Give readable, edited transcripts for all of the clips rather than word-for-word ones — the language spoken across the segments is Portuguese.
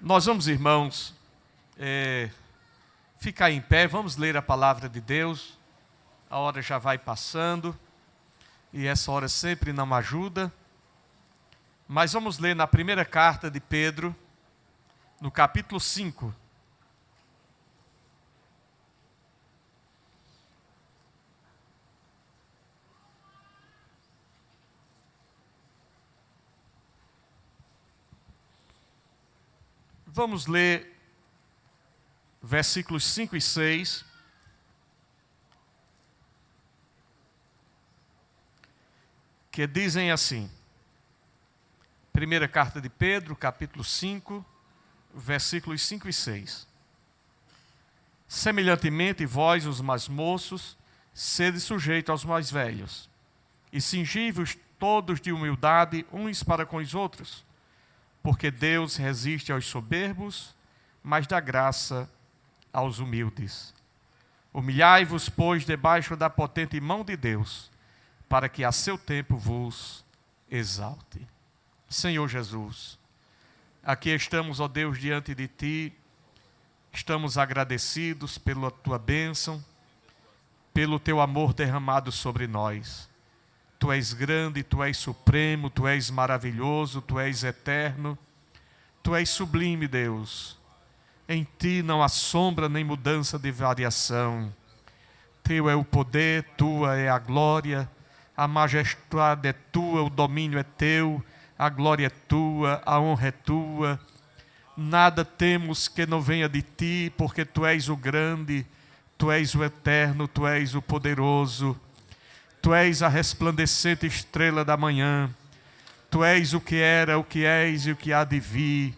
Nós vamos, irmãos, ficar em pé, vamos ler a palavra de Deus. A hora já vai passando, e essa hora sempre não ajuda. Mas vamos ler na primeira carta de Pedro, no capítulo 5. Vamos ler versículos 5 e 6. Que dizem assim. Primeira carta de Pedro, capítulo 5, versículos 5 e 6. Semelhantemente, vós, os mais moços, sede sujeitos aos mais velhos, e cingi-vos todos de humildade uns para com os outros, porque Deus resiste aos soberbos, mas dá graça aos humildes. Humilhai-vos, pois, debaixo da potente mão de Deus, para que a seu tempo vos exalte. Senhor Jesus, aqui estamos, ó Deus, diante de Ti, estamos agradecidos pela Tua bênção, pelo Teu amor derramado sobre nós. Tu és grande, Tu és supremo, Tu és maravilhoso, Tu és eterno, Tu és sublime, Deus. Em Ti não há sombra nem mudança de variação. Teu é o poder, Tua é a glória, a majestade é Tua, o domínio é Teu, a glória é Tua, a honra é Tua. Nada temos que não venha de Ti, porque Tu és o grande, Tu és o eterno, Tu és o poderoso. Tu és a resplandecente estrela da manhã. Tu és o que era, o que és e o que há de vir.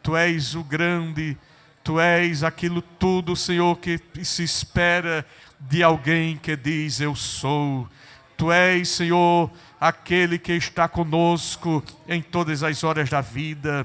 Tu és o grande, Tu és aquilo tudo, Senhor, que se espera de alguém que diz eu sou. Tu és, Senhor, aquele que está conosco em todas as horas da vida.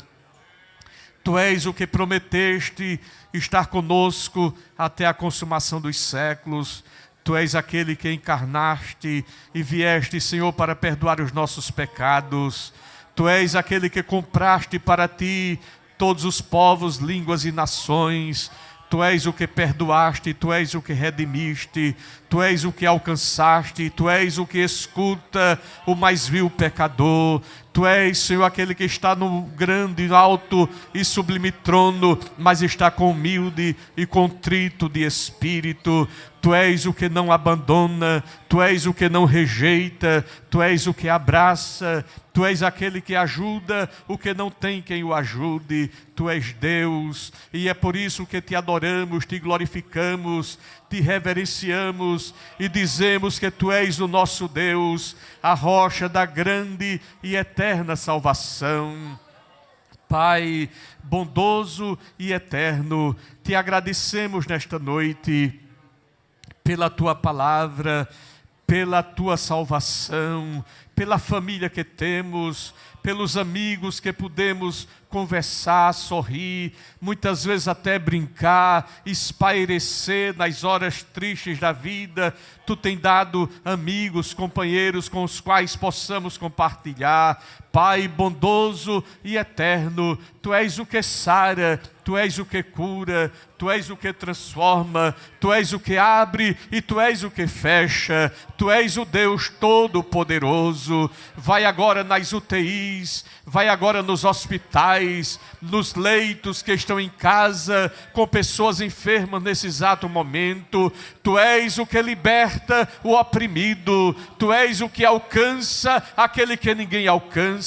Tu és o que prometeste estar conosco até a consumação dos séculos. Tu és aquele que encarnaste e vieste, Senhor, para perdoar os nossos pecados. Tu és aquele que compraste para Ti todos os povos, línguas e nações. Tu és o que perdoaste, Tu és o que redimiste, Tu és o que alcançaste, Tu és o que escuta o mais vil pecador. Tu és, Senhor, aquele que está no grande, alto e sublime trono, mas está com humilde e contrito de espírito. Tu és o que não abandona, Tu és o que não rejeita, Tu és o que abraça, Tu és aquele que ajuda o que não tem quem o ajude. Tu és Deus, e é por isso que Te adoramos, Te glorificamos, Te reverenciamos e dizemos que Tu és o nosso Deus, a rocha da grande e eterna salvação. Pai bondoso e eterno, Te agradecemos nesta noite pela Tua palavra, pela Tua salvação, pela família que temos, pelos amigos que podemos conversar, sorrir, muitas vezes até brincar, espairecer nas horas tristes da vida. Tu tem dado amigos, companheiros com os quais possamos compartilhar. Pai bondoso e eterno, Tu és o que sara, Tu és o que cura, Tu és o que transforma, Tu és o que abre e Tu és o que fecha. Tu és o Deus Todo-Poderoso. Vai agora nas UTIs, vai agora nos hospitais, nos leitos que estão em casa, com pessoas enfermas nesse exato momento. Tu és o que liberta o oprimido, Tu és o que alcança aquele que ninguém alcança.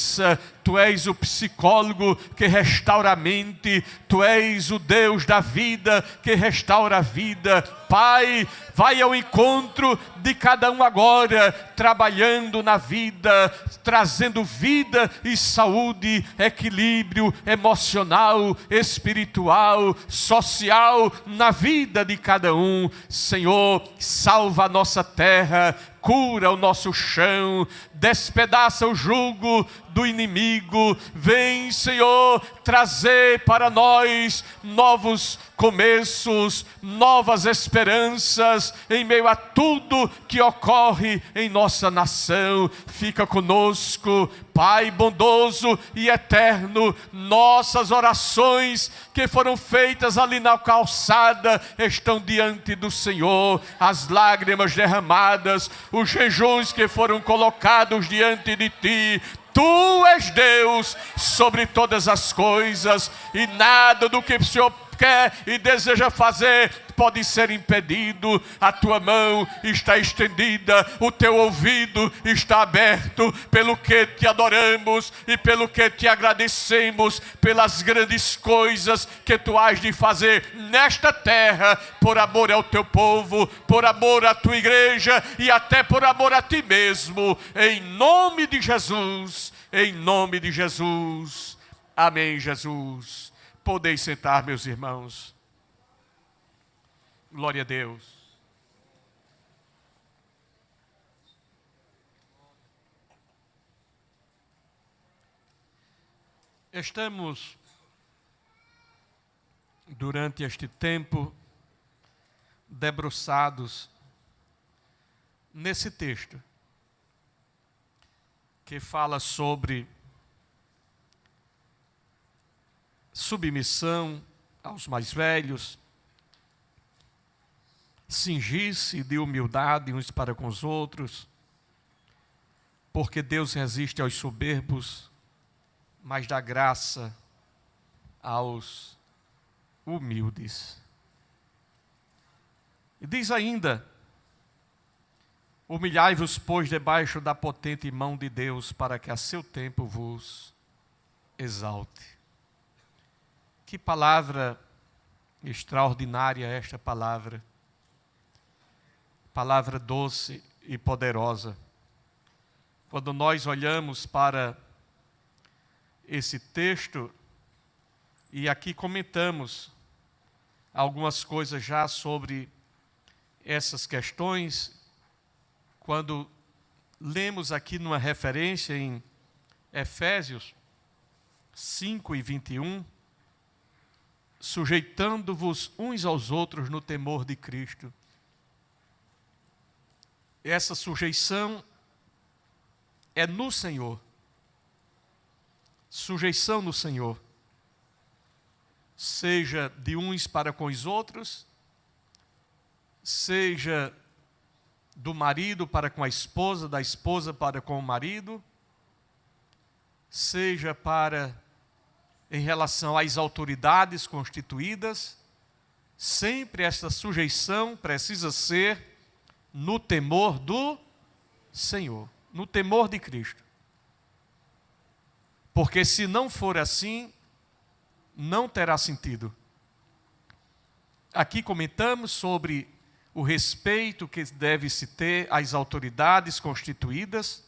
Tu és o psicólogo que restaura a mente. Tu és o Deus da vida que restaura a vida. Pai, vai ao encontro de cada um agora, trabalhando na vida, trazendo vida e saúde, equilíbrio emocional, espiritual, social, na vida de cada um. Senhor, salva a nossa terra, cura o nosso chão, despedaça o jugo do inimigo. Vem, Senhor, trazer para nós novos começos, novas esperanças em meio a tudo que ocorre em nossa nação. Fica conosco, Pai bondoso e eterno, nossas orações que foram feitas ali na calçada estão diante do Senhor, as lágrimas derramadas, os jejuns que foram colocados diante de Ti. Tu és Deus sobre todas as coisas, e nada do que o Senhor quer e deseja fazer pode ser impedido. A tua mão está estendida, o teu ouvido está aberto, pelo que te adoramos e pelo que te agradecemos, pelas grandes coisas que tu has de fazer nesta terra, por amor ao teu povo, por amor à tua igreja e até por amor a ti mesmo, em nome de Jesus, em nome de Jesus. Amém, Jesus. Podeis sentar, meus irmãos. Glória a Deus. Estamos, durante este tempo, debruçados nesse texto, que fala sobre submissão aos mais velhos, cingir-se de humildade uns para com os outros, porque Deus resiste aos soberbos, mas dá graça aos humildes. E diz ainda: humilhai-vos, pois, debaixo da potente mão de Deus, para que a seu tempo vos exalte. Que palavra extraordinária esta palavra. Palavra doce e poderosa. Quando nós olhamos para esse texto, e aqui comentamos algumas coisas já sobre essas questões, quando lemos aqui numa referência em Efésios 5:21, sujeitando-vos uns aos outros no temor de Cristo. Essa sujeição é no Senhor. Sujeição no Senhor. Seja de uns para com os outros, seja do marido para com a esposa, da esposa para com o marido, seja em relação às autoridades constituídas, sempre esta sujeição precisa ser no temor do Senhor, no temor de Cristo. Porque se não for assim, não terá sentido. Aqui comentamos sobre o respeito que deve-se ter às autoridades constituídas,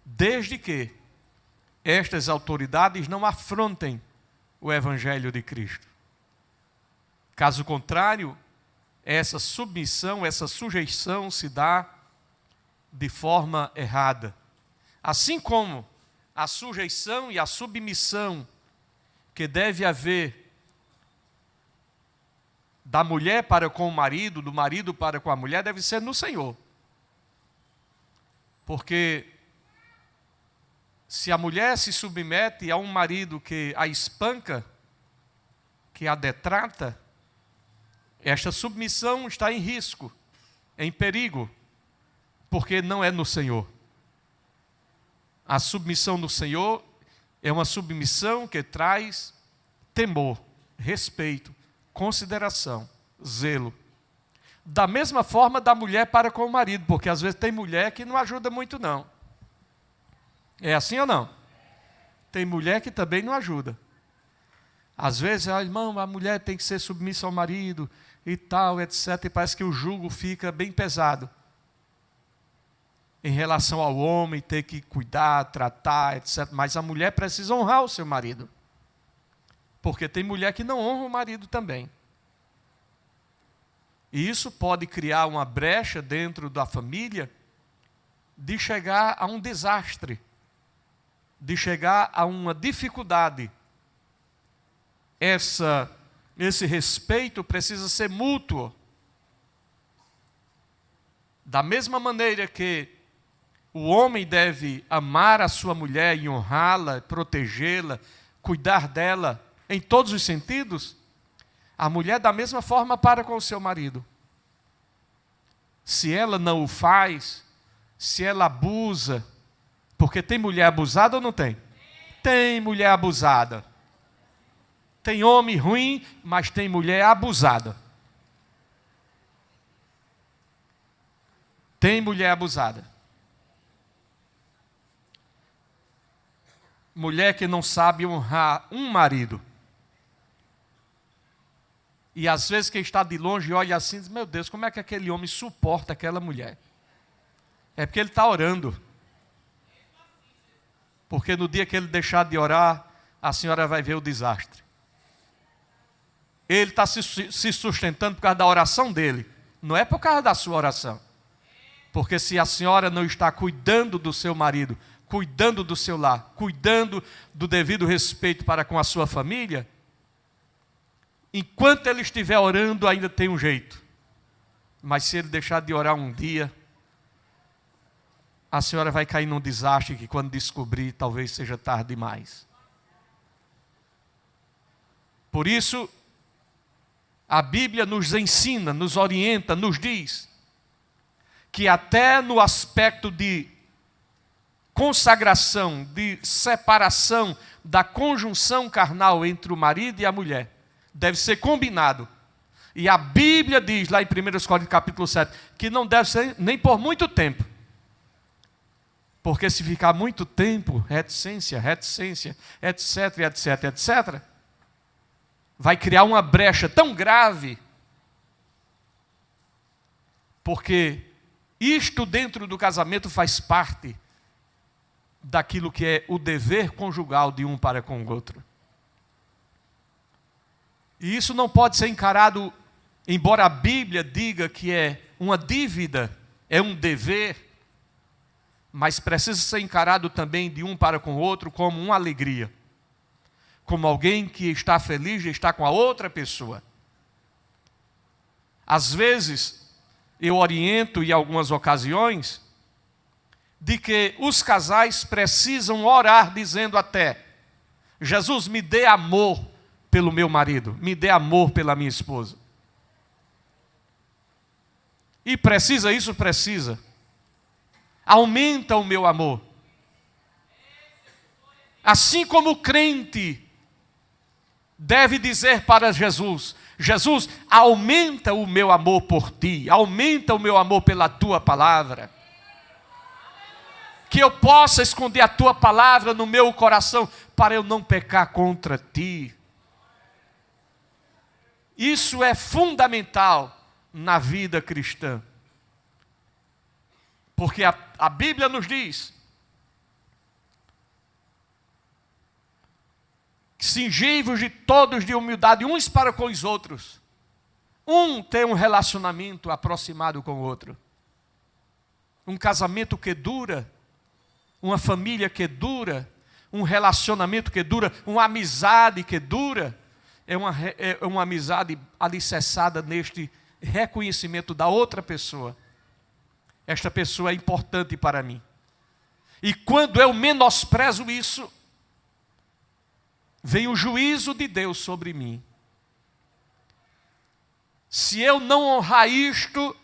desde que estas autoridades não afrontem o Evangelho de Cristo. Caso contrário, essa submissão, essa sujeição se dá de forma errada. Assim como a sujeição e a submissão que deve haver da mulher para com o marido, do marido para com a mulher, deve ser no Senhor. Porque se a mulher se submete a um marido que a espanca, que a detrata, esta submissão está em risco, em perigo, porque não é no Senhor. A submissão no Senhor é uma submissão que traz temor, respeito, consideração, zelo. Da mesma forma da mulher para com o marido, porque às vezes tem mulher que não ajuda muito não. É assim ou não? Tem mulher que também não ajuda. Às vezes, irmão, a mulher tem que ser submissa ao marido e tal, etc. E parece que o jugo fica bem pesado. Em relação ao homem, ter que cuidar, tratar, etc. Mas a mulher precisa honrar o seu marido. Porque tem mulher que não honra o marido também. E isso pode criar uma brecha dentro da família de chegar a um desastre, de chegar a uma dificuldade. Esse respeito precisa ser mútuo. Da mesma maneira que O homem deve amar a sua mulher e honrá-la, protegê-la, cuidar dela em todos os sentidos. A mulher, da mesma forma, para com o seu marido. Se ela não o faz, se ela abusa, porque tem mulher abusada ou não tem? Tem mulher abusada. Tem homem ruim, mas tem mulher abusada. Tem mulher abusada. Mulher que não sabe honrar um marido. E às vezes quem está de longe olha assim e diz, meu Deus, como é que aquele homem suporta aquela mulher? É porque ele está orando. Porque no dia que ele deixar de orar, a senhora vai ver o desastre. Ele está se sustentando por causa da oração dele. Não é por causa da sua oração. Porque se a senhora não está cuidando do seu marido, cuidando do seu lar, cuidando do devido respeito para com a sua família, enquanto ele estiver orando, ainda tem um jeito. Mas se ele deixar de orar um dia, a senhora vai cair num desastre que quando descobrir, talvez seja tarde demais. Por isso, a Bíblia nos ensina, nos orienta, nos diz que até no aspecto de consagração, de separação da conjunção carnal entre o marido e a mulher, deve ser combinado. E a Bíblia diz, lá em 1 Coríntios capítulo 7, que não deve ser nem por muito tempo. Porque se ficar muito tempo, reticência, etc, vai criar uma brecha tão grave, porque isto dentro do casamento faz parte daquilo que é o dever conjugal de um para com o outro. E isso não pode ser encarado, embora a Bíblia diga que é uma dívida, é um dever, mas precisa ser encarado também de um para com o outro como uma alegria. Como alguém que está feliz de estar com a outra pessoa. Às vezes, eu oriento em algumas ocasiões, de que os casais precisam orar dizendo até, Jesus, me dê amor pelo meu marido, me dê amor pela minha esposa. E precisa, isso precisa. Aumenta o meu amor. Assim como o crente deve dizer para Jesus, Jesus, aumenta o meu amor por ti, aumenta o meu amor pela tua palavra. Que eu possa esconder a tua palavra no meu coração, para eu não pecar contra ti. Isso é fundamental na vida cristã. Porque a Bíblia nos diz, cingivos de todos de humildade, uns para com os outros. Um tem um relacionamento aproximado com o outro. Um casamento que dura, uma família que dura, um relacionamento que dura, uma amizade que dura, é uma amizade alicerçada neste reconhecimento da outra pessoa. Esta pessoa é importante para mim. E quando eu menosprezo isso, vem o juízo de Deus sobre mim. Se eu não honrar isto,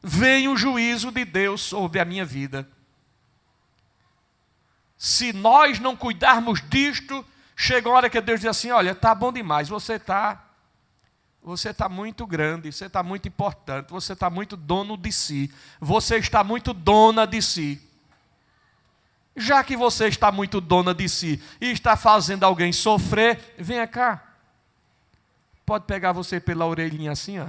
vem o juízo de Deus sobre a minha vida. Se nós não cuidarmos disto, chega a hora que Deus diz assim, olha, está bom demais, você está muito grande, você está muito importante, você está muito dono de si, você está muito dona de si. Já que você está muito dona de si e está fazendo alguém sofrer, venha cá. Pode pegar você pela orelhinha assim, ó.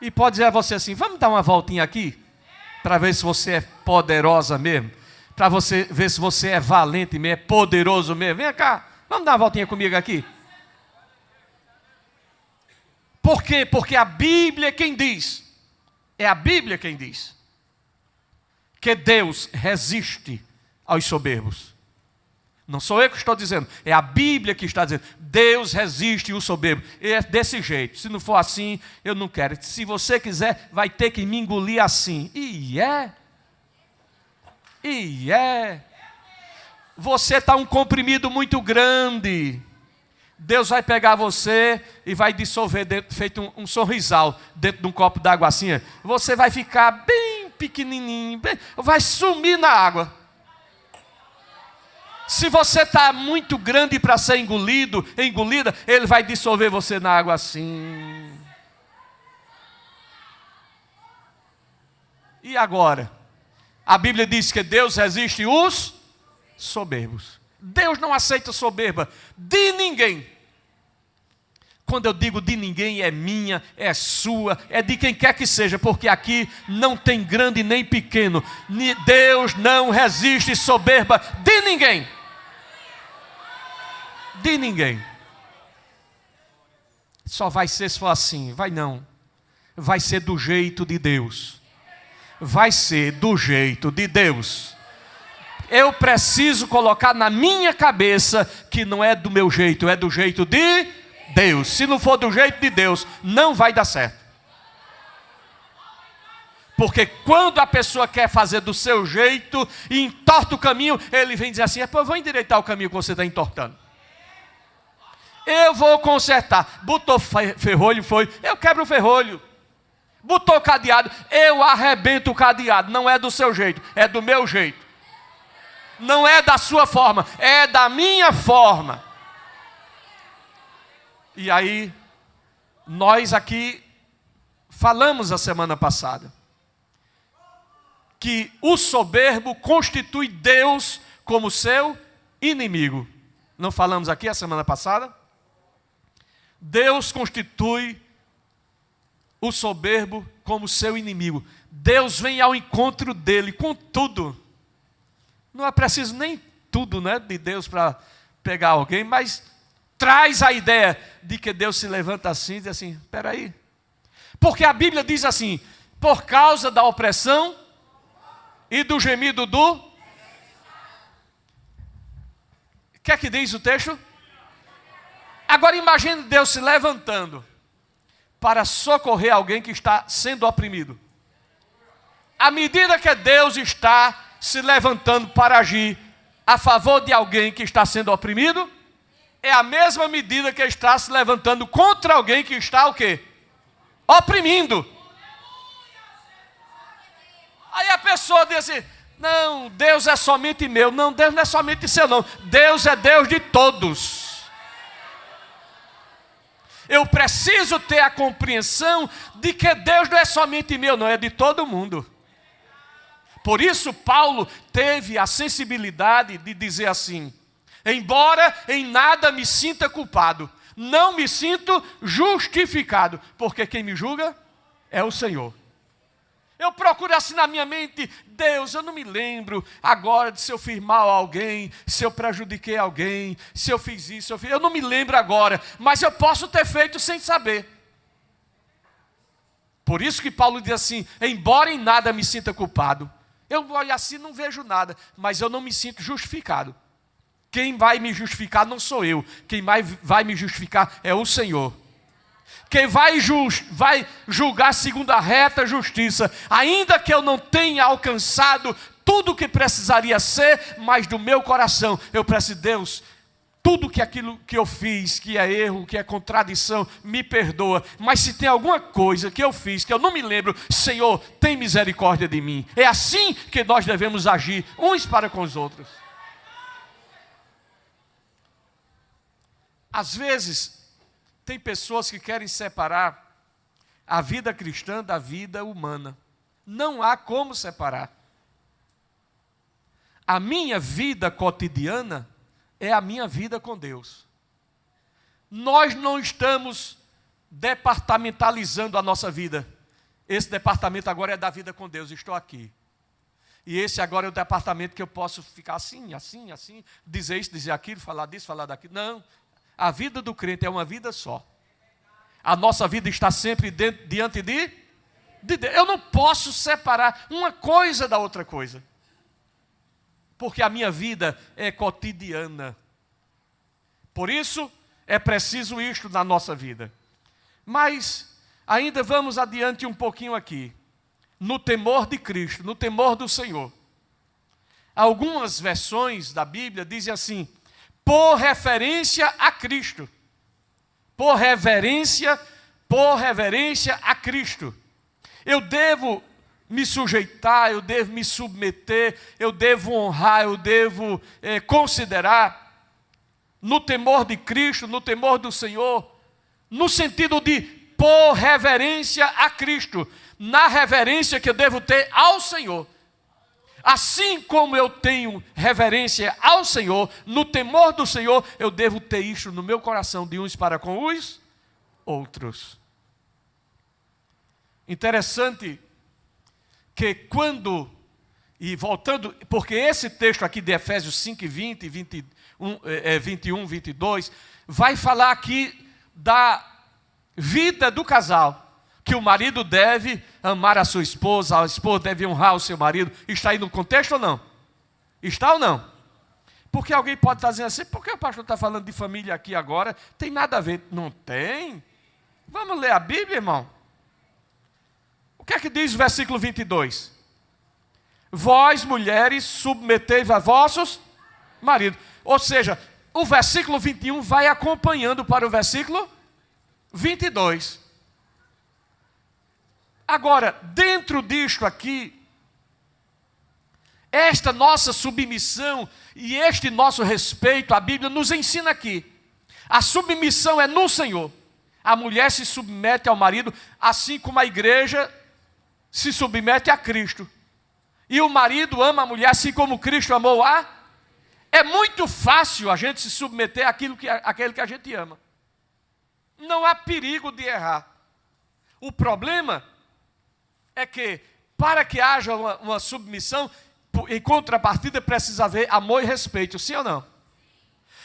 E pode dizer a você assim, vamos dar uma voltinha aqui, para ver se você é poderosa mesmo, para você ver se você é valente mesmo, é poderoso mesmo. Venha cá, vamos dar uma voltinha comigo aqui. Por quê? Porque a Bíblia é quem diz, é a Bíblia quem diz, que Deus resiste aos soberbos, Não sou eu que estou dizendo, é a Bíblia que está dizendo. Deus resiste o soberbo. É desse jeito. Se não for assim, eu não quero. Se você quiser, vai ter que me engolir assim. E é. Você está um comprimido muito grande. Deus vai pegar você e vai dissolver dentro, feito um sorrisal dentro de um copo d'água assim. Você vai ficar bem pequenininho, vai sumir na água. Se você está muito grande para ser engolida, Ele vai dissolver você na água assim. E agora? A Bíblia diz que Deus resiste os soberbos. Deus não aceita soberba de ninguém. Quando eu digo de ninguém, é minha, é sua, é de quem quer que seja, porque aqui não tem grande nem pequeno. Deus não resiste soberba de ninguém. De ninguém. Só vai ser se for assim. Vai não. Vai ser do jeito de Deus. Vai ser do jeito de Deus. Eu preciso colocar na minha cabeça que não é do meu jeito, é do jeito de Deus. Se não for do jeito de Deus, não vai dar certo. Porque quando a pessoa quer fazer do seu jeito e entorta o caminho, ele vem dizer assim: eu vou endireitar o caminho que você está entortando. Eu vou consertar. Botou ferrolho, eu quebro o ferrolho. Botou cadeado, eu arrebento o cadeado. Não é do seu jeito, é do meu jeito. Não é da sua forma, é da minha forma. E aí, nós aqui falamos a semana passada que o soberbo constitui Deus como seu inimigo. Não falamos aqui a semana passada? Deus constitui o soberbo como seu inimigo. Deus vem ao encontro dele com tudo. Não é preciso nem tudo, né, de Deus para pegar alguém, mas traz a ideia de que Deus se levanta assim e diz assim: espera aí. Porque a Bíblia diz assim: por causa da opressão e do gemido do... O que é que diz o texto? Agora imagine Deus se levantando para socorrer alguém que está sendo oprimido. À medida que Deus está se levantando para agir a favor de alguém que está sendo oprimido, é a mesma medida que está se levantando contra alguém que está o quê? Oprimindo. Aí a pessoa diz assim: não, Deus é somente meu. Não, Deus não é somente seu não. Deus é Deus de todos. Eu preciso ter a compreensão de que Deus não é somente meu, não, é de todo mundo. Por isso Paulo teve a sensibilidade de dizer assim: embora em nada me sinta culpado, não me sinto justificado, porque quem me julga é o Senhor. Eu procuro assim na minha mente: Deus, eu não me lembro agora de se eu fiz mal a alguém, se eu prejudiquei alguém, se eu fiz isso, eu não me lembro agora, mas eu posso ter feito sem saber. Por isso que Paulo diz assim: embora em nada me sinta culpado, eu olho assim e não vejo nada, mas eu não me sinto justificado. Quem vai me justificar não sou eu, quem vai me justificar é o Senhor. Quem vai julgar segundo a reta justiça, ainda que eu não tenha alcançado tudo o que precisaria ser, mas do meu coração eu preciso: Deus, tudo que aquilo que eu fiz, que é erro, que é contradição, me perdoa. Mas se tem alguma coisa que eu fiz, que eu não me lembro, Senhor, tem misericórdia de mim. É assim que nós devemos agir uns para com os outros. Às vezes, tem pessoas que querem separar a vida cristã da vida humana. Não há como separar. A minha vida cotidiana é a minha vida com Deus. Nós não estamos departamentalizando a nossa vida. Esse departamento agora é da vida com Deus, estou aqui. E esse agora é o departamento que eu posso ficar assim, assim, assim, dizer isso, dizer aquilo, falar disso, falar daquilo. Não. A vida do crente é uma vida só. A nossa vida está sempre diante de Deus. Eu não posso separar uma coisa da outra coisa. porque a minha vida é cotidiana. Por isso, é preciso isto na nossa vida. Mas, ainda vamos adiante um pouquinho aqui. No temor de Cristo, no temor do Senhor. Algumas versões da Bíblia dizem assim, por referência a Cristo. Por reverência a Cristo. Eu devo me sujeitar, eu devo me submeter, eu devo honrar, eu devo considerar no temor de Cristo, no temor do Senhor, no sentido de por reverência a Cristo, na reverência que eu devo ter ao Senhor. Assim como eu tenho reverência ao Senhor, no temor do Senhor, eu devo ter isto no meu coração de uns para com os outros. Interessante que quando, e voltando, porque esse texto aqui de Efésios 5, 20, 21, 22, vai falar aqui da vida do casal, que o marido deve amar a esposa deve honrar o seu marido. Está aí no contexto ou não? Está ou não? Porque alguém pode estar dizendo assim, por que o pastor está falando de família aqui agora? Tem nada a ver. Não tem? Vamos ler a Bíblia, irmão? O que é que diz o versículo 22? Vós, mulheres, submetei-vos a vossos maridos. Ou seja, o versículo 21 vai acompanhando para o versículo 22. Agora, dentro disto aqui, esta nossa submissão e este nosso respeito, a Bíblia nos ensina aqui. A submissão é no Senhor. A mulher se submete ao marido, assim como a igreja se submete a Cristo. E o marido ama a mulher, assim como Cristo amou a. É muito fácil a gente se submeter àquele que a gente ama. Não há perigo de errar. O problema é que, para que haja uma submissão, em contrapartida precisa haver amor e respeito, sim ou não?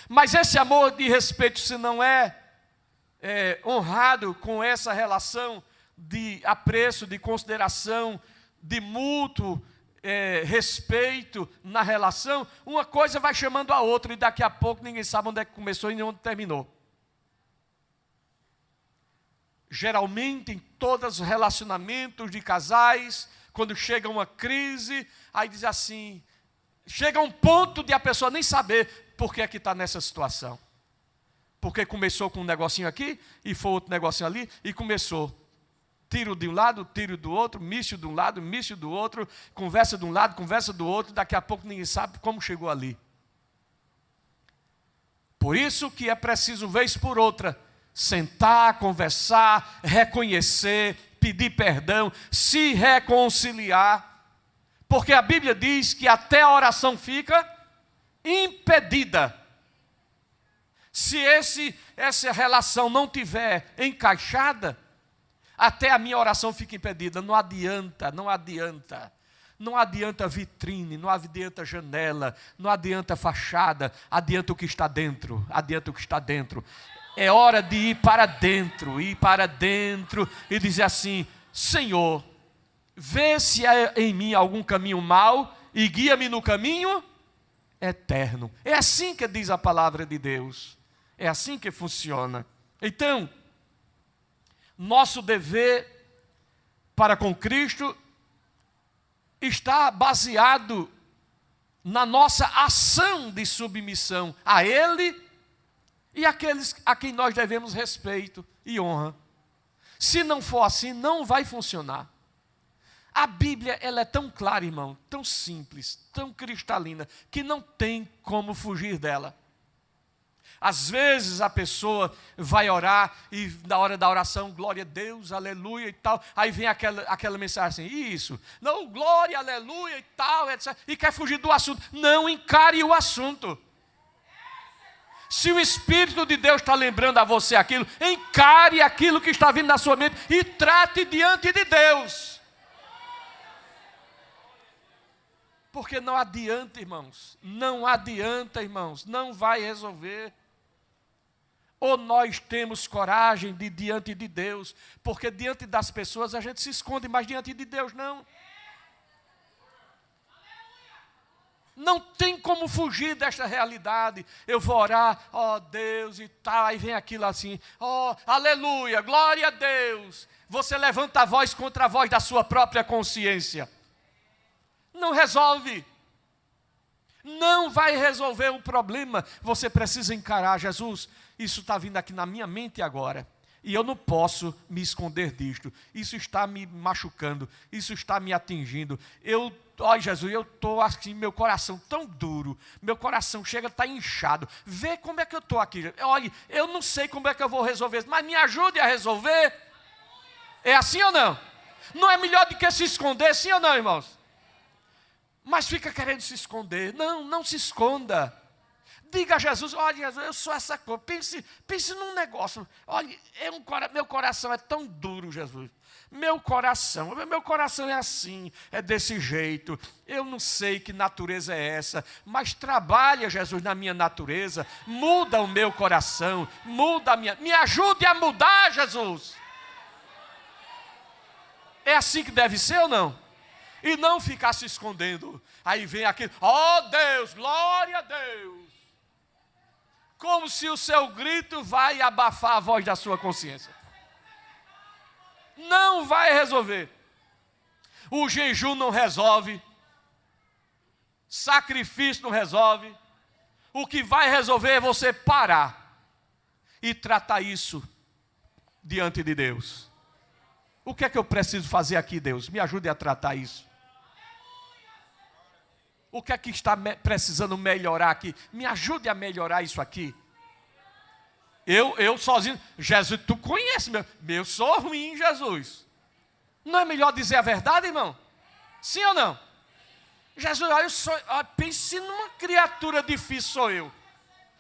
Mas esse amor e respeito, se não é honrado com essa relação de apreço, de consideração, de mútuo respeito na relação, uma coisa vai chamando a outra e daqui a pouco ninguém sabe onde é que começou e onde terminou. Geralmente em todos os relacionamentos de casais, quando chega uma crise, aí diz assim, chega um ponto de a pessoa nem saber por que é que está nessa situação. Porque começou com um negocinho aqui, e foi outro negocinho ali, e começou. Tiro de um lado, tiro do outro, míssil de um lado, míssil do outro, conversa de um lado, conversa do outro, daqui a pouco ninguém sabe como chegou ali. Por isso que é preciso, vez por outra, sentar, conversar, reconhecer, pedir perdão, se reconciliar, porque a Bíblia diz que até a oração fica impedida. Se essa relação não tiver encaixada, até a minha oração fica impedida. Não adianta, não adianta. Não adianta vitrine, não adianta janela, não adianta fachada, adianta o que está dentro, adianta o que está dentro. É hora de ir para dentro e dizer assim, Senhor, vê se há em mim algum caminho mau e guia-me no caminho eterno. É assim que diz a palavra de Deus. É assim que funciona. Então, nosso dever para com Cristo está baseado na nossa ação de submissão a Ele e aqueles a quem nós devemos respeito e honra. Se não for assim, não vai funcionar. A Bíblia, ela é tão clara, irmão, tão simples, tão cristalina, que não tem como fugir dela. Às vezes a pessoa vai orar e na hora da oração, glória a Deus, aleluia e tal, aí vem aquela mensagem assim, isso, não, glória, aleluia e tal, etc. E quer fugir do assunto. Não encare o assunto. Se o Espírito de Deus está lembrando a você aquilo, encare aquilo que está vindo na sua mente e trate diante de Deus. Porque não adianta, irmãos, não vai resolver. Ou nós temos coragem de ir diante de Deus, porque diante das pessoas a gente se esconde, mas diante de Deus não. Não tem como fugir desta realidade. Eu vou orar, ó Deus e tal, aí vem aquilo assim, ó, aleluia, glória a Deus. Você levanta a voz contra a voz da sua própria consciência. Não resolve. Não vai resolver o problema. Você precisa encarar, Jesus, isso está vindo aqui na minha mente agora. E eu não posso me esconder disto. Isso está me machucando. Isso está me atingindo. Olha, Jesus, eu estou assim, meu coração tão duro. Meu coração chega a estar inchado. Vê como é que eu estou aqui. Olha, eu não sei como é que eu vou resolver isso, mas me ajude a resolver. É assim ou não? Não é melhor do que se esconder, sim ou não, irmãos? Mas fica querendo se esconder. Não, não se esconda. Diga a Jesus, olha, Jesus, eu sou essa coisa. Pense num negócio. Olha, meu coração é tão duro, Jesus. Meu coração é assim, é desse jeito. Eu não sei que natureza é essa, mas trabalha, Jesus, na minha natureza. Muda o meu coração, muda a minha... Me ajude a mudar, Jesus. É assim que deve ser ou não? E não ficar se escondendo. Aí vem aquilo, ó Deus, glória a Deus. Como se o seu grito vai abafar a voz da sua consciência. Não vai resolver. O jejum não resolve. Sacrifício não resolve. O que vai resolver é você parar e tratar isso diante de Deus. O que é que eu preciso fazer aqui, Deus? Me ajude a tratar isso. O que é que está precisando melhorar aqui? Me ajude a melhorar isso aqui. Eu sozinho, Jesus, tu conhece, eu sou ruim, Jesus. Não é melhor dizer a verdade, irmão? Sim ou não? Jesus, pense numa criatura difícil, sou eu.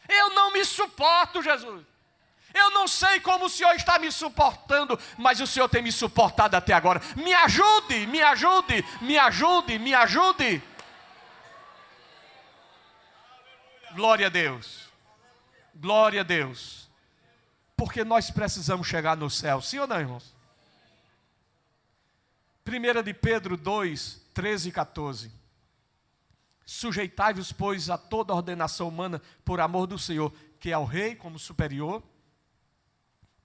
Eu não me suporto, Jesus. Eu não sei como o Senhor está me suportando, mas o Senhor tem me suportado até agora. Me ajude, me ajude, me ajude, me ajude. Glória a Deus. Glória a Deus. Porque nós precisamos chegar no céu, sim ou não, irmãos? 1 de Pedro 2, 13 e 14. Sujeitai-vos, pois, a toda ordenação humana por amor do Senhor, que é ao rei como superior,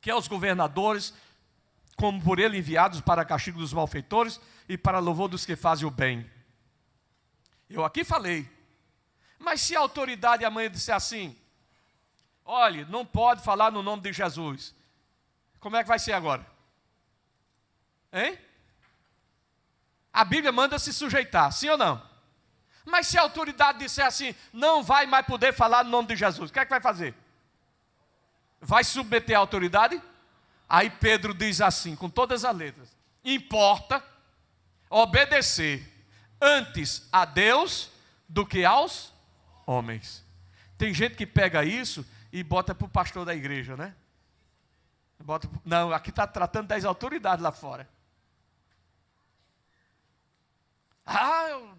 que é aos governadores, como por ele enviados para castigo dos malfeitores e para louvor dos que fazem o bem. Eu aqui falei, mas se a autoridade amanhã disser assim, olhe, não pode falar no nome de Jesus, como é que vai ser agora? Hein? A Bíblia manda se sujeitar, sim ou não? Mas se a autoridade disser assim, não vai mais poder falar no nome de Jesus, o que é que vai fazer? Vai submeter a autoridade? Aí Pedro diz assim, com todas as letras, importa obedecer antes a Deus do que aos homens. Tem gente que pega isso e bota para o pastor da igreja, né? Não, aqui está tratando das autoridades lá fora.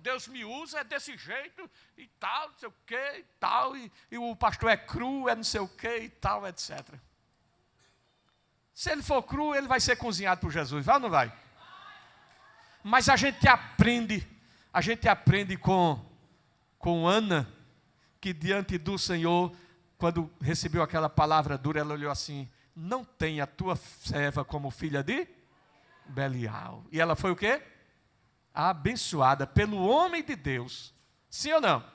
Deus me usa, é desse jeito, e tal, não sei o que, e tal, e o pastor é cru, é não sei o que, e tal, etc. Se ele for cru, ele vai ser cozinhado por Jesus, vai ou não vai? Mas a gente aprende com Ana, que diante do Senhor, quando recebeu aquela palavra dura, ela olhou assim, não tem a tua serva como filha de Belial. E ela foi o quê? Abençoada pelo homem de Deus. Sim ou não?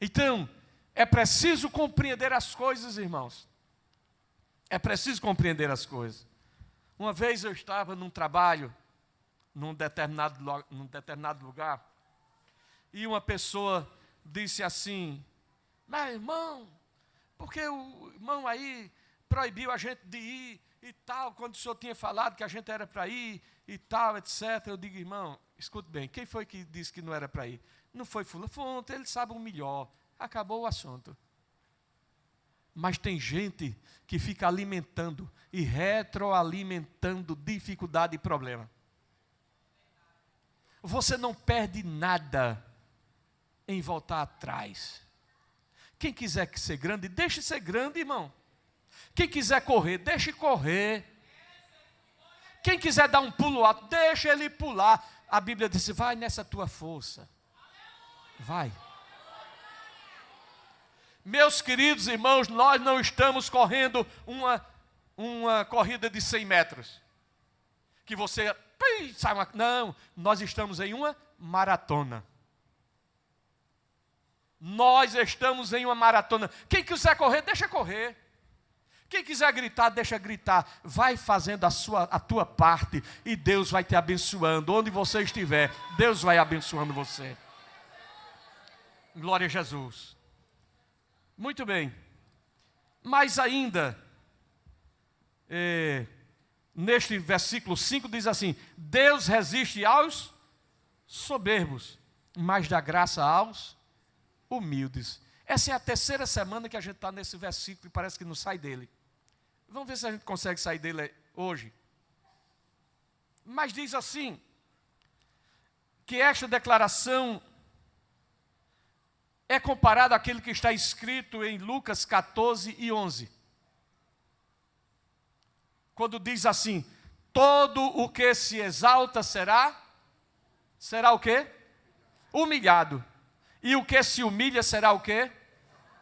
Então, é preciso compreender as coisas, irmãos. É preciso compreender as coisas. Uma vez eu estava num trabalho, num determinado lugar, e uma pessoa disse assim, mas irmão, porque o irmão aí proibiu a gente de ir e tal, quando o senhor tinha falado que a gente era para ir e tal, etc. Eu digo, irmão, escute bem, quem foi que disse que não era para ir? Não foi fulano, foi ontem, ele sabe o melhor. Acabou o assunto. Mas tem gente que fica alimentando e retroalimentando dificuldade e problema. Você não perde nada em voltar atrás. Quem quiser ser grande, deixe ser grande, irmão. Quem quiser correr, deixe correr. Quem quiser dar um pulo alto, deixa ele pular. A Bíblia diz, vai nessa tua força. Vai. Meus queridos irmãos, nós não estamos correndo uma corrida de 100 metros. Que você sai uma... Não, nós estamos em uma maratona. Nós estamos em uma maratona. Quem quiser correr, deixa correr. Quem quiser gritar, deixa gritar. Vai fazendo a tua parte e Deus vai te abençoando. Onde você estiver, Deus vai abençoando você. Glória a Jesus. Muito bem. Mas ainda, neste versículo 5 diz assim: Deus resiste aos soberbos, mas dá graça aos humildes. Essa é a terceira semana que a gente está nesse versículo e parece que não sai dele. Vamos ver se a gente consegue sair dele hoje. Mas diz assim, que esta declaração é comparada àquilo que está escrito em Lucas 14 e 11. Quando diz assim, todo o que se exalta será o quê? Humilhado. E o que se humilha será o quê?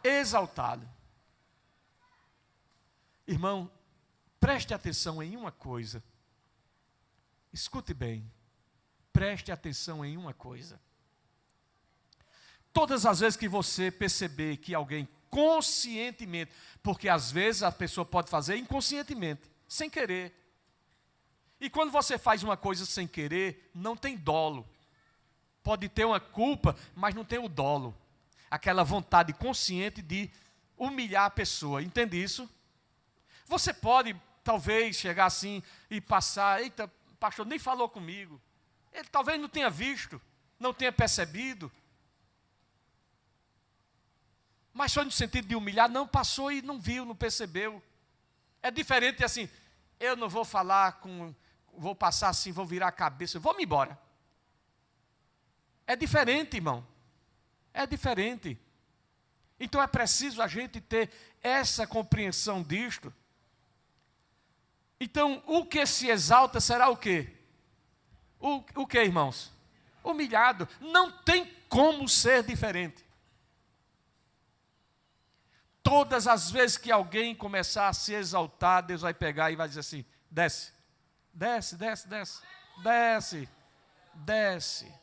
Exaltado. Irmão, preste atenção em uma coisa. Escute bem. Preste atenção em uma coisa. Todas as vezes que você perceber que alguém conscientemente, porque às vezes a pessoa pode fazer inconscientemente, sem querer. E quando você faz uma coisa sem querer, não tem dolo. Pode ter uma culpa, mas não tem o dolo. Aquela vontade consciente de humilhar a pessoa. Entende isso? Você pode, talvez, chegar assim e passar, eita, pastor, nem falou comigo. Ele talvez não tenha visto, não tenha percebido. Mas foi no sentido de humilhar, não passou e não viu, não percebeu. É diferente assim, eu não vou falar vou passar assim, vou virar a cabeça, vou me embora. É diferente, irmão. É diferente. Então é preciso a gente ter essa compreensão disto. Então, o que se exalta será o quê? O que, irmãos? Humilhado. Não tem como ser diferente. Todas as vezes que alguém começar a se exaltar, Deus vai pegar e vai dizer assim, desce, desce, desce, desce, desce, desce.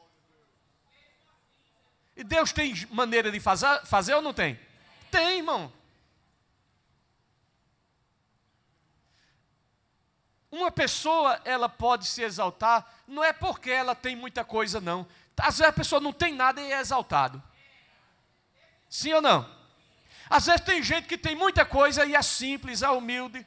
E Deus tem maneira de fazer ou não tem? Tem, irmão. Uma pessoa, ela pode se exaltar, não é porque ela tem muita coisa, não. Às vezes a pessoa não tem nada e é exaltado. Sim ou não? Às vezes tem gente que tem muita coisa e é simples, é humilde.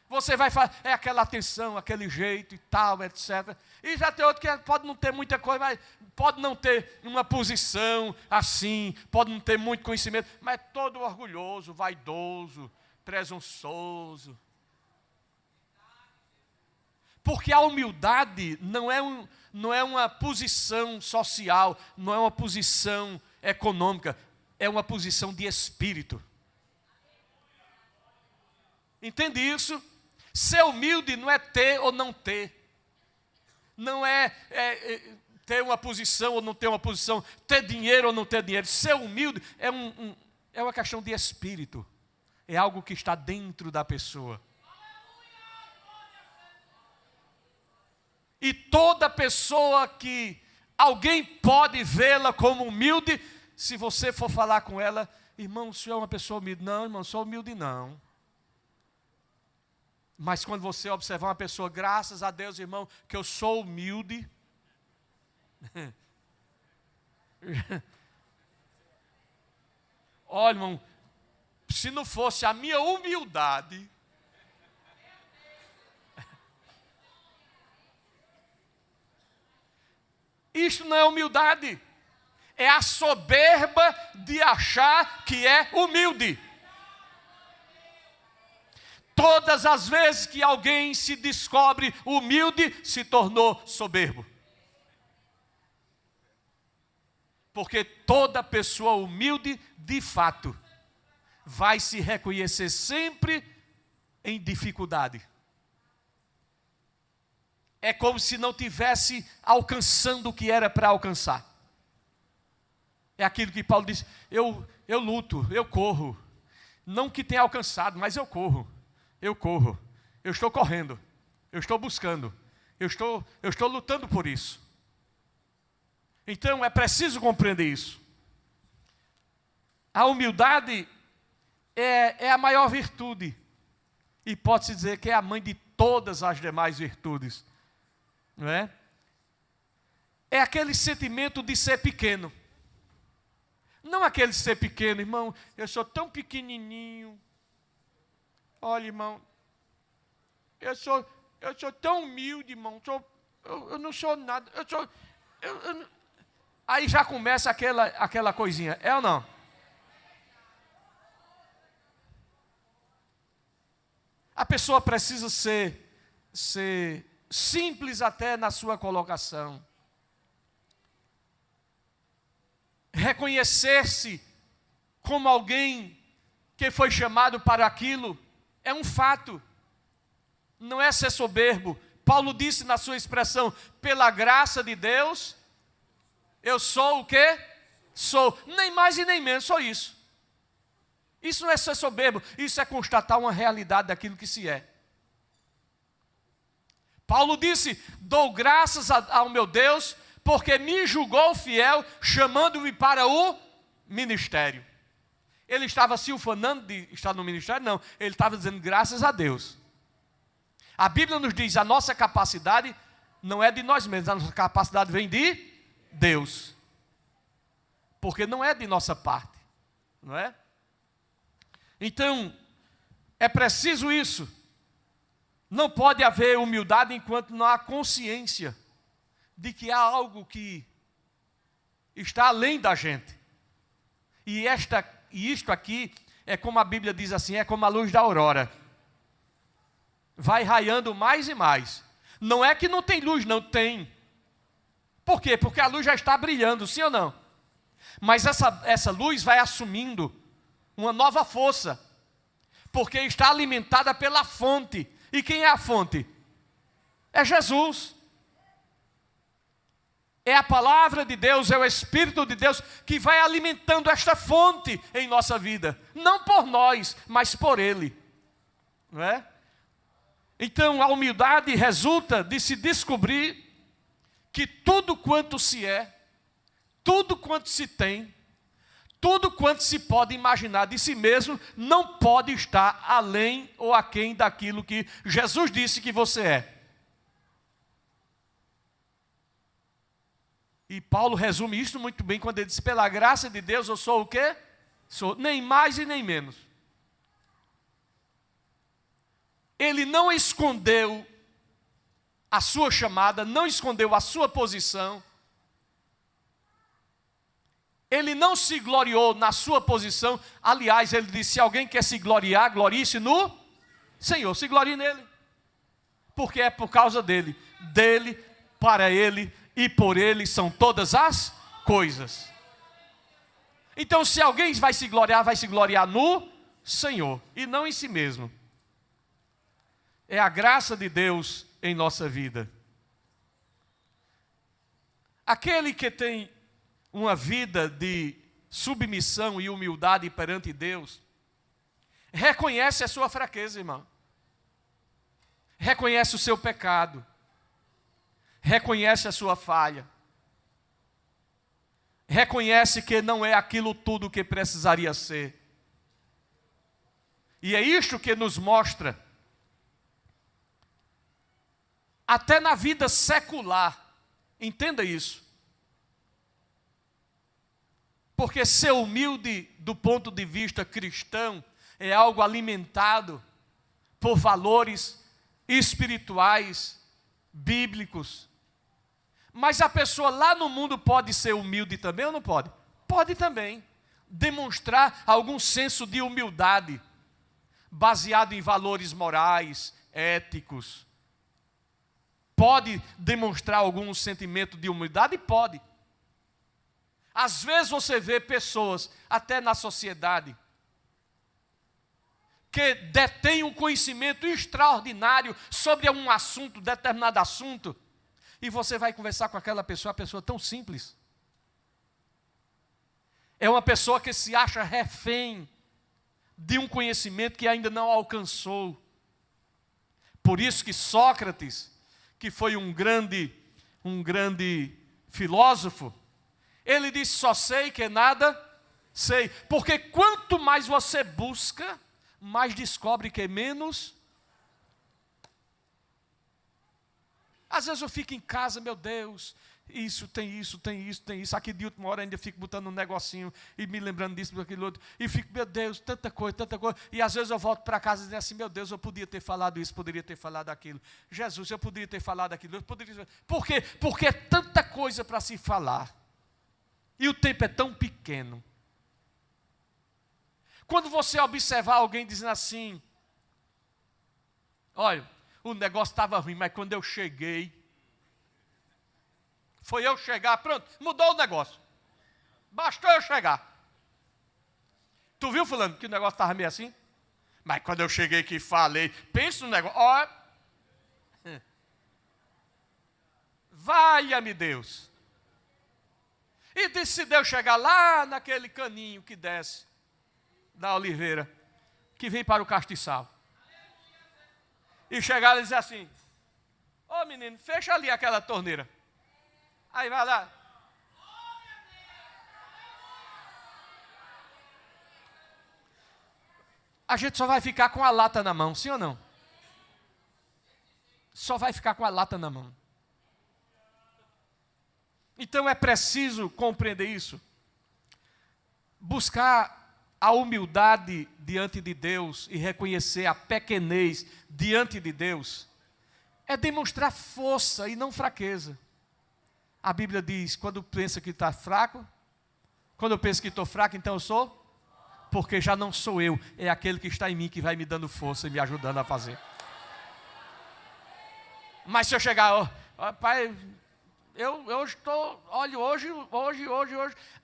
Você vai falar, é aquela atenção, aquele jeito e tal, etc. E já tem outro que pode não ter muita coisa, mas pode não ter uma posição assim, pode não ter muito conhecimento, mas é todo orgulhoso, vaidoso, presunçoso. Porque a humildade não é uma posição social, não é uma posição econômica, é uma posição de espírito. Entende isso? Ser humilde não é ter ou não ter. Não é ter uma posição ou não ter uma posição, ter dinheiro ou não ter dinheiro. Ser humilde é uma questão de espírito. É algo que está dentro da pessoa. E toda pessoa que alguém pode vê-la como humilde, se você for falar com ela, irmão, o senhor é uma pessoa humilde. Não, irmão, não sou humilde não. Mas quando você observar uma pessoa, graças a Deus, irmão, que eu sou humilde. Olha, irmão, se não fosse a minha humildade, isto não é humildade, é a soberba de achar que é humilde. Todas as vezes que alguém se descobre humilde, se tornou soberbo. Porque toda pessoa humilde, de fato, vai se reconhecer sempre em dificuldade. É como se não tivesse alcançando o que era para alcançar. É aquilo que Paulo disse, eu luto, eu corro. Não que tenha alcançado, mas eu corro. Eu estou correndo, eu estou buscando, eu estou lutando por isso. Então é preciso compreender isso. A humildade é a maior virtude, e pode-se dizer que é a mãe de todas as demais virtudes, não é? É aquele sentimento de ser pequeno. Não aquele ser pequeno, irmão, eu sou tão pequenininho. Olha, irmão, eu sou tão humilde, irmão, eu não sou nada, Aí já começa aquela coisinha, é ou não? A pessoa precisa ser simples até na sua colocação. Reconhecer-se como alguém que foi chamado para aquilo é um fato. Não é ser soberbo. Paulo disse na sua expressão, pela graça de Deus, eu sou o quê? Sou, nem mais e nem menos, só isso. Isso não é ser soberbo, isso é constatar uma realidade daquilo que se é. Paulo disse, dou graças ao meu Deus, porque me julgou fiel, chamando-me para o ministério. Ele estava se ufanando de estar no ministério? Não, ele estava dizendo graças a Deus. A Bíblia nos diz, a nossa capacidade não é de nós mesmos, a nossa capacidade vem de Deus. Porque não é de nossa parte, não é? Então, é preciso isso. Não pode haver humildade enquanto não há consciência de que há algo que está além da gente. E isto aqui é como a Bíblia diz assim, é como a luz da aurora. Vai raiando mais e mais. Não é que não tem luz, não tem. Por quê? Porque a luz já está brilhando, sim ou não? Mas essa luz vai assumindo uma nova força, porque está alimentada pela fonte. E quem é a fonte? É Jesus. É a palavra de Deus, é o Espírito de Deus que vai alimentando esta fonte em nossa vida. Não por nós, mas por Ele. Não é? Então a humildade resulta de se descobrir que tudo quanto se é, tudo quanto se tem, tudo quanto se pode imaginar de si mesmo, não pode estar além ou aquém daquilo que Jesus disse que você é. E Paulo resume isso muito bem quando ele diz, pela graça de Deus eu sou o quê? Sou nem mais e nem menos. Ele não escondeu a sua chamada, não escondeu a sua posição. Ele não se gloriou na sua posição. Aliás, ele disse, se alguém quer se gloriar, glorie-se no Senhor, se glorie nele. Porque é por causa dele, para ele e por ele são todas as coisas. Então, se alguém vai se gloriar no Senhor e não em si mesmo. É a graça de Deus em nossa vida. Aquele que tem uma vida de submissão e humildade perante Deus, reconhece a sua fraqueza, irmão. Reconhece o seu pecado. Reconhece a sua falha. Reconhece que não é aquilo tudo que precisaria ser. E é isto que nos mostra, até na vida secular, entenda isso. Porque ser humilde do ponto de vista cristão é algo alimentado por valores espirituais, bíblicos. Mas a pessoa lá no mundo pode ser humilde também ou não pode? Pode também. Demonstrar algum senso de humildade, baseado em valores morais, éticos. Pode demonstrar algum sentimento de humildade? Pode. Às vezes você vê pessoas, até na sociedade, que detêm um conhecimento extraordinário sobre um assunto, determinado assunto, e você vai conversar com aquela pessoa, a pessoa tão simples. É uma pessoa que se acha refém de um conhecimento que ainda não alcançou. Por isso que Sócrates, que foi um grande filósofo, ele disse: só sei que nada sei. Porque quanto mais você busca, mais descobre que menos. Às vezes eu fico em casa, meu Deus, isso, tem isso, tem isso, tem isso. Aqui de última hora ainda fico botando um negocinho e me lembrando disso, daquilo outro. E fico, meu Deus, tanta coisa, tanta coisa. E às vezes eu volto para casa e digo assim: meu Deus, eu podia ter falado isso, poderia ter falado aquilo. Jesus, eu poderia ter falado aquilo. Por quê? Porque é tanta coisa para se falar. E o tempo é tão pequeno. Quando você observar alguém dizendo assim: olha, o negócio estava ruim, mas quando eu cheguei, foi eu chegar, pronto, mudou o negócio. Bastou eu chegar. Tu viu, fulano, que o negócio estava meio assim? Mas quando eu cheguei que falei, pensa no negócio, ó, valha-me Deus. E decidiu chegar lá naquele caninho que desce da oliveira, que vem para o castiçal. E chegar e dizer assim: ô menino, fecha ali aquela torneira. Aí vai lá. A gente só vai ficar com a lata na mão, sim ou não? Só vai ficar com a lata na mão. Então é preciso compreender isso. Buscar a humildade diante de Deus e reconhecer a pequenez diante de Deus é demonstrar força e não fraqueza. A Bíblia diz: quando pensa que está fraco, quando eu penso que estou fraco, então eu sou, porque já não sou eu, é aquele que está em mim que vai me dando força e me ajudando a fazer. Mas se eu chegar, pai, eu estou, olha, hoje,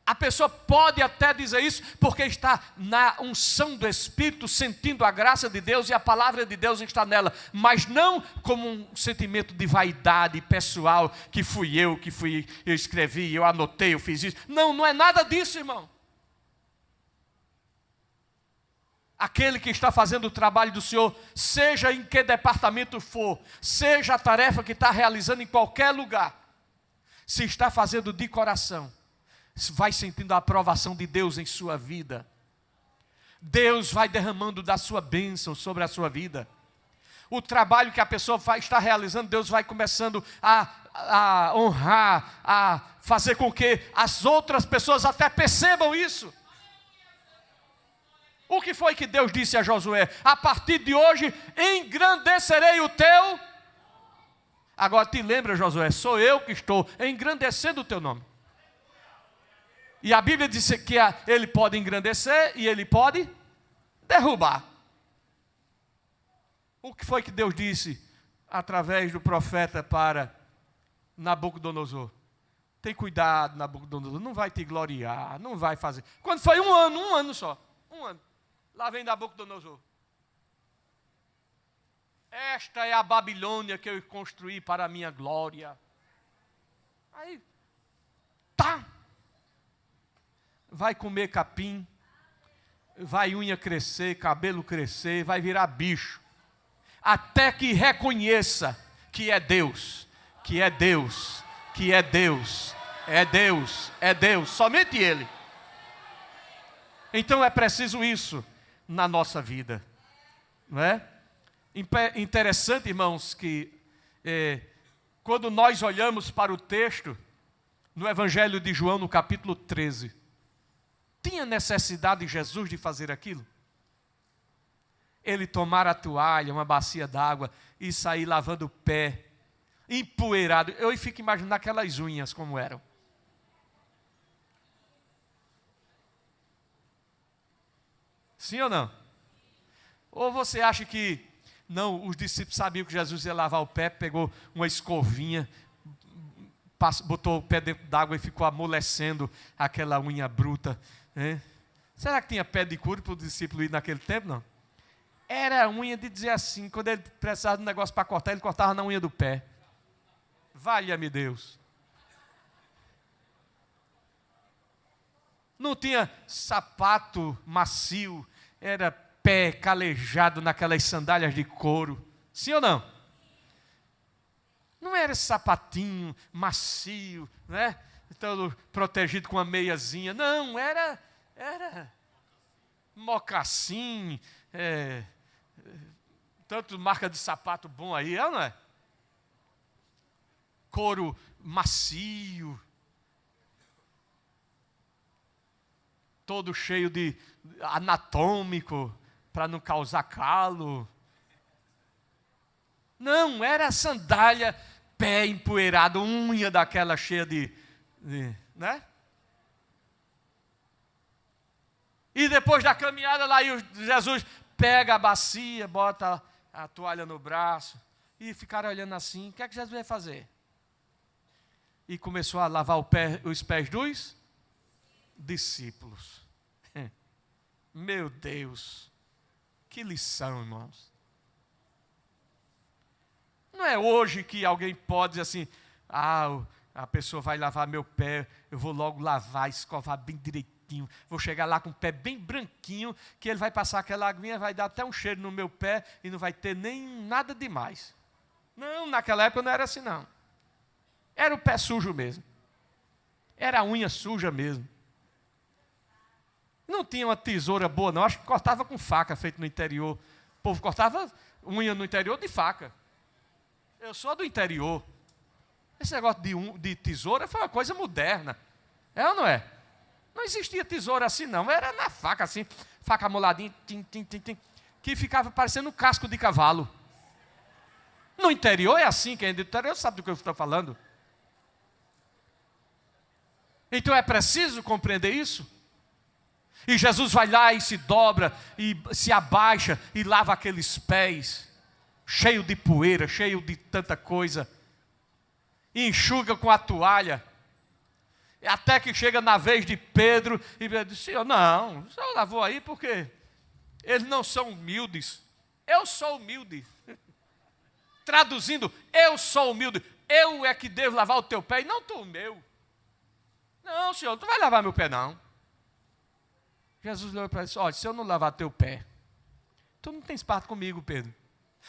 a pessoa pode até dizer isso, porque está na unção do Espírito, sentindo a graça de Deus e a palavra de Deus está nela, mas não como um sentimento de vaidade pessoal, que fui eu escrevi, eu anotei, eu fiz isso. Não, não é nada disso, irmão. Aquele que está fazendo o trabalho do Senhor, seja em que departamento for, seja a tarefa que está realizando em qualquer lugar, se está fazendo de coração, vai sentindo a aprovação de Deus em sua vida. Deus vai derramando da sua bênção sobre a sua vida. O trabalho que a pessoa está realizando, Deus vai começando a honrar, a fazer com que as outras pessoas até percebam isso. O que foi que Deus disse a Josué? A partir de hoje, engrandecerei o teu. Agora te lembra, Josué, sou eu que estou engrandecendo o teu nome. E a Bíblia diz que ele pode engrandecer e ele pode derrubar. O que foi que Deus disse através do profeta para Nabucodonosor? Tem cuidado, Nabucodonosor, não vai te gloriar, não vai fazer. Quando foi um ano só, um ano. Lá vem Nabucodonosor. Esta é a Babilônia que eu construí para a minha glória. Aí, tá. Vai comer capim, vai unha crescer, cabelo crescer, vai virar bicho. Até que reconheça que é Deus, que é Deus, que é Deus, é Deus, é Deus, somente Ele. Então é preciso isso na nossa vida, não é? Interessante, irmãos, que quando nós olhamos para o texto, no Evangelho de João, no capítulo 13, tinha necessidade de Jesus de fazer aquilo? Ele tomar a toalha, uma bacia d'água, e sair lavando o pé, empoeirado. Eu fico imaginando aquelas unhas como eram. Sim ou não? Ou você acha que não, os discípulos sabiam que Jesus ia lavar o pé, pegou uma escovinha, botou o pé dentro d'água e ficou amolecendo aquela unha bruta. Hein? Será que tinha pé de cura para o discípulo ir naquele tempo? Não. Era a unha de dizer assim, quando ele precisava de um negócio para cortar, ele cortava na unha do pé. Valha-me Deus. não tinha sapato macio, era pé calejado naquelas sandálias de couro. Sim ou não? Não era sapatinho macio, né? Todo protegido com uma meiazinha. Não, era mocassim, tanto marca de sapato bom aí, não é? Couro macio, todo cheio de anatômico, para não causar calo. Não, era sandália, pé empoeirado, unha daquela cheia de né? E depois da caminhada lá, Jesus pega a bacia, bota a toalha no braço, e ficaram olhando assim, o que é que Jesus vai fazer? E começou a lavar os pés dos discípulos. Meu Deus, que lição, irmãos. Não é hoje que alguém pode dizer assim, a pessoa vai lavar meu pé, eu vou logo lavar, escovar bem direitinho, vou chegar lá com o pé bem branquinho, que ele vai passar aquela aguinha, vai dar até um cheiro no meu pé e não vai ter nem nada demais. Não, naquela época não era assim não. Era o pé sujo mesmo. Era a unha suja mesmo. Não tinha uma tesoura boa não, acho que cortava com faca, feito no interior. O povo cortava unha no interior de faca. Eu sou do interior. Esse negócio de tesoura foi uma coisa moderna. É ou não é? Não existia tesoura assim não, era na faca assim, faca amoladinha, que ficava parecendo um casco de cavalo. No interior é assim, quem é do interior sabe do que eu estou falando. Então é preciso compreender isso. E Jesus vai lá e se dobra, e se abaixa, e lava aqueles pés, cheio de poeira, cheio de tanta coisa, e enxuga com a toalha, até que chega na vez de Pedro, e Pedro diz, Senhor, não, o Senhor lavou aí porque eles não são humildes, eu sou humilde. Traduzindo, eu sou humilde, eu é que devo lavar o teu pé, e não tu o meu. Não, Senhor, tu vai lavar meu pé não. Jesus olhou para ele e disse, olha, se eu não lavar teu pé, tu não tens parte comigo, Pedro.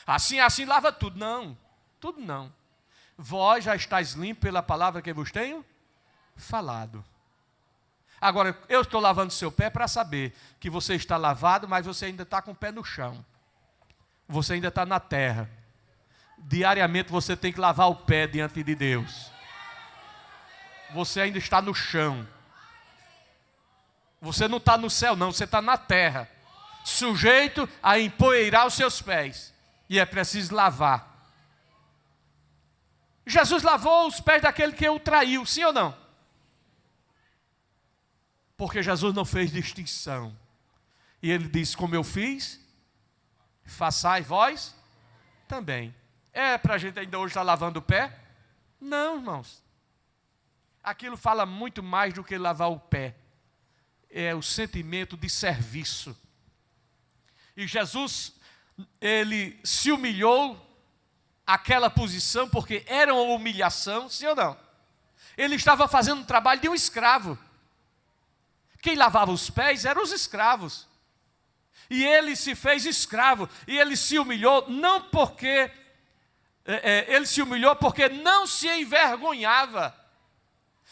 Assim lava tudo. Não, tudo não. Vós já estáis limpos pela palavra que vos tenho falado. Agora, eu estou lavando seu pé para saber que você está lavado, mas você ainda está com o pé no chão. Você ainda está na terra. Diariamente você tem que lavar o pé diante de Deus. Você ainda está no chão. Você não está no céu não, você está na terra. Sujeito a empoeirar os seus pés. E é preciso lavar. Jesus lavou os pés daquele que o traiu, sim ou não? Porque Jesus não fez distinção. E ele disse, como eu fiz, façai vós também. É para a gente ainda hoje estar lavando o pé? Não, irmãos. Aquilo fala muito mais do que lavar o pé. É o sentimento de serviço. E Jesus, ele se humilhou àquela posição, porque era uma humilhação, sim ou não? Ele estava fazendo o trabalho de um escravo. Quem lavava os pés eram os escravos. E ele se fez escravo, e ele se humilhou, não porque... ele se humilhou porque não se envergonhava.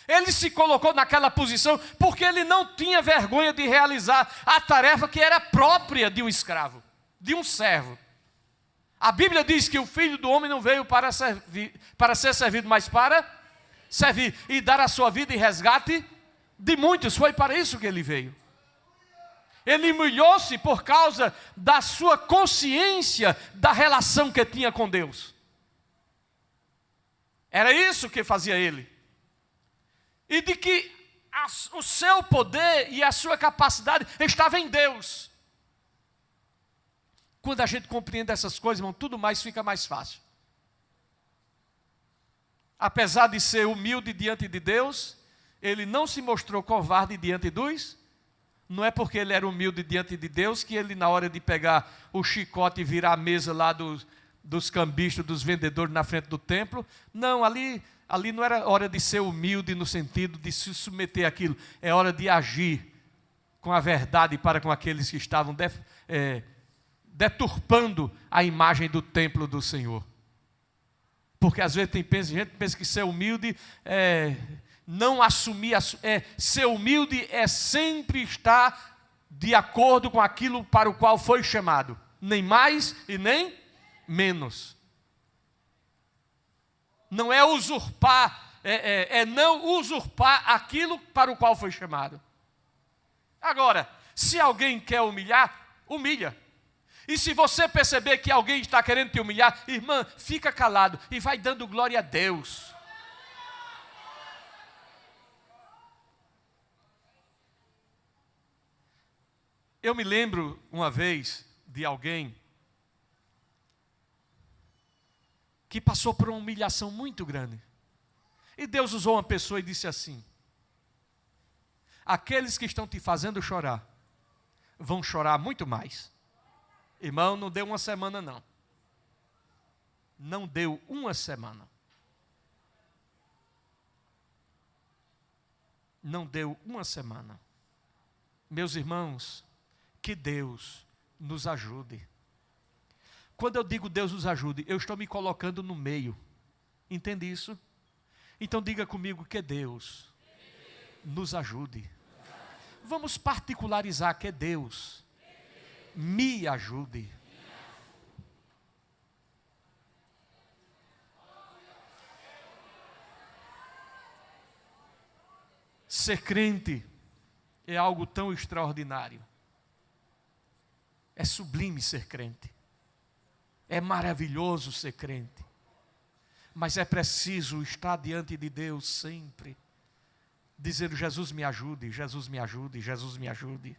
Ele se colocou naquela posição porque ele não tinha vergonha de realizar a tarefa que era própria de um escravo, de um servo. A Bíblia diz que o Filho do Homem não veio para ser servido, mas para servir e dar a sua vida em resgate de muitos. Foi para isso que ele veio. Ele humilhou-se por causa da sua consciência da relação que tinha com Deus. Era isso que fazia ele. E de que o seu poder e a sua capacidade estava em Deus. Quando a gente compreende essas coisas, irmão, tudo mais fica mais fácil. Apesar de ser humilde diante de Deus, ele não se mostrou covarde diante dos. Não é porque ele era humilde diante de Deus que ele, na hora de pegar o chicote e virar a mesa lá dos cambistas, dos vendedores na frente do templo. Não, ali não era hora de ser humilde no sentido de se submeter àquilo. É hora de agir com a verdade para com aqueles que estavam deturpando a imagem do templo do Senhor. Porque às vezes gente pensa que ser humilde é não assumir, ser humilde é sempre estar de acordo com aquilo para o qual foi chamado, nem mais e nem menos. Não é usurpar, é não usurpar aquilo para o qual foi chamado. Agora, se alguém quer humilhar, humilha. E se você perceber que alguém está querendo te humilhar, irmã, fica calado e vai dando glória a Deus. Eu me lembro uma vez de alguém que passou por uma humilhação muito grande. E Deus usou uma pessoa e disse assim: aqueles que estão te fazendo chorar, vão chorar muito mais. Irmão, não deu uma semana não. Não deu uma semana. Não deu uma semana. Meus irmãos, que Deus nos ajude. Quando eu digo Deus nos ajude, eu estou me colocando no meio. Entende isso? Então diga comigo que Deus nos ajude. Vamos particularizar que Deus me ajude. Ser crente é algo tão extraordinário. É sublime ser crente. É maravilhoso ser crente. Mas é preciso estar diante de Deus sempre, dizendo: Jesus me ajude, Jesus me ajude, Jesus me ajude.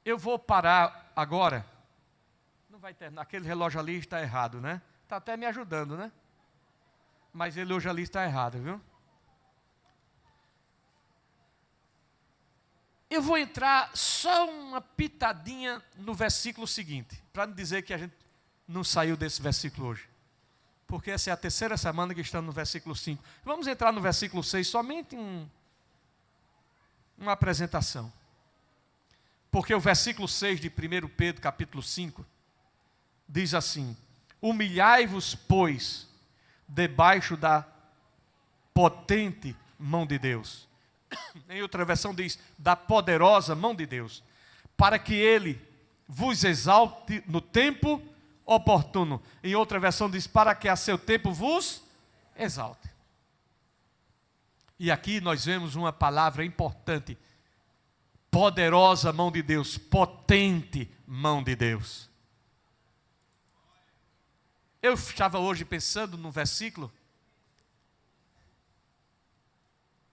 Eu vou parar agora. Não vai terminar. Aquele relógio ali está errado, né? Está até me ajudando, né? Mas ele hoje ali está errado, viu? Eu vou entrar só uma pitadinha no versículo seguinte, para não dizer que a gente não saiu desse versículo hoje. Porque essa é a terceira semana que estamos no versículo 5. Vamos entrar no versículo 6, somente uma apresentação. Porque o versículo 6 de 1 Pedro, capítulo 5, diz assim: humilhai-vos, pois, debaixo da potente mão de Deus. Em outra versão diz, da poderosa mão de Deus, para que Ele vos exalte no tempo oportuno. Em outra versão diz, para que a seu tempo vos exalte. E aqui nós vemos uma palavra importante: poderosa mão de Deus, potente mão de Deus. Eu estava hoje pensando num versículo,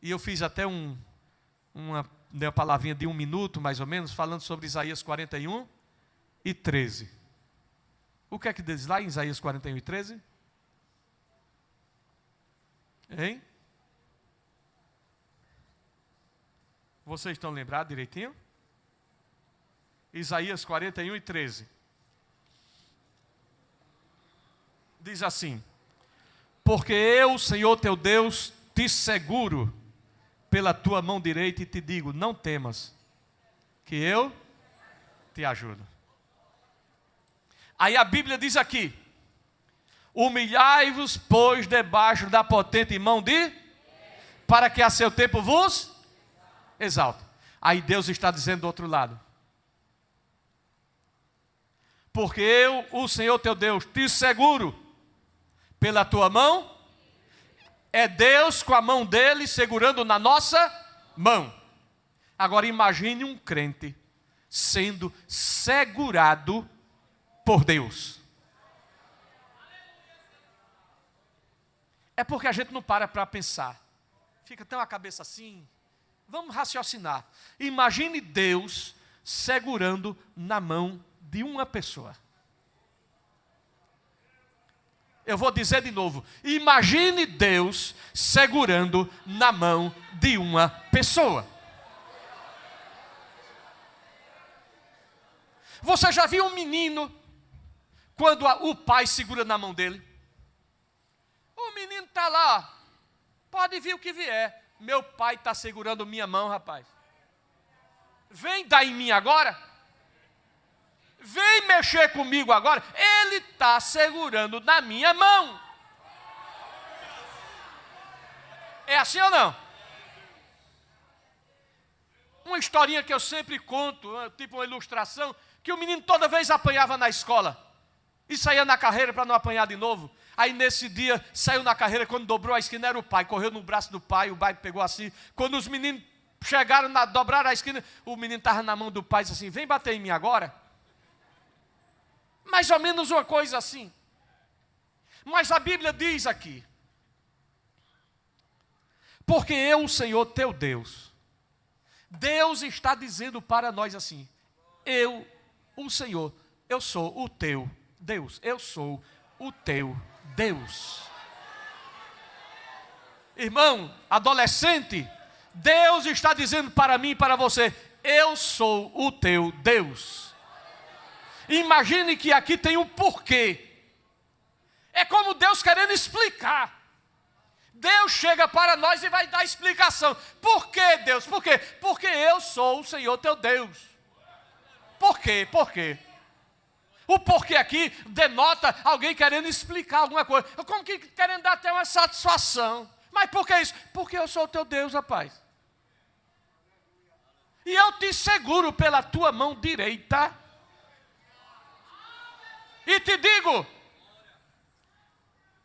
e eu fiz até uma palavrinha de 1 minuto, mais ou menos, falando sobre Isaías 41 e 13. O que é que diz lá em Isaías 41 e 13? Hein? Vocês estão lembrados direitinho? Isaías 41 e 13. Diz assim: porque eu, Senhor teu Deus, te seguro pela tua mão direita e te digo: não temas, que eu te ajudo. Aí a Bíblia diz aqui: humilhai-vos, pois, debaixo da potente mão de, para que a seu tempo vos exalte. Aí Deus está dizendo do outro lado: porque eu, o Senhor teu Deus, te seguro pela tua mão. É Deus com a mão dele segurando na nossa mão. Agora imagine um crente sendo segurado por Deus. É porque a gente não para pensar. Fica tão a cabeça assim. Vamos raciocinar. Imagine Deus segurando na mão de uma pessoa. Eu vou dizer de novo: imagine Deus segurando na mão de uma pessoa. Você já viu um menino quando o pai segura na mão dele? O menino está lá, pode vir o que vier. Meu pai está segurando minha mão, rapaz. Vem dar em mim agora. Vem mexer comigo agora. Ele está segurando na minha mão. É assim ou não? Uma historinha que eu sempre conto, tipo uma ilustração, que o menino toda vez apanhava na escola. E saía na carreira para não apanhar de novo. Aí nesse dia, saiu na carreira, quando dobrou a esquina era o pai. Correu no braço do pai, o pai pegou assim. Quando os meninos chegaram, dobraram a esquina, o menino estava na mão do pai e disse assim, vem bater em mim agora. Mais ou menos uma coisa assim. Mas a Bíblia diz aqui, porque eu, o Senhor teu Deus, Deus está dizendo para nós assim, eu, o Senhor, eu sou o teu Deus, eu sou o teu Deus. Irmão, adolescente, Deus está dizendo para mim e para você, eu sou o teu Deus. Imagine que aqui tem um porquê. É como Deus querendo explicar. Deus chega para nós e vai dar explicação. Por que, Deus? Por quê? Porque eu sou o Senhor teu Deus. Por quê? Por quê? O porquê aqui denota alguém querendo explicar alguma coisa. Como que querendo dar até uma satisfação. Mas por que isso? Porque eu sou o teu Deus, rapaz. E eu te seguro pela tua mão direita. E te digo,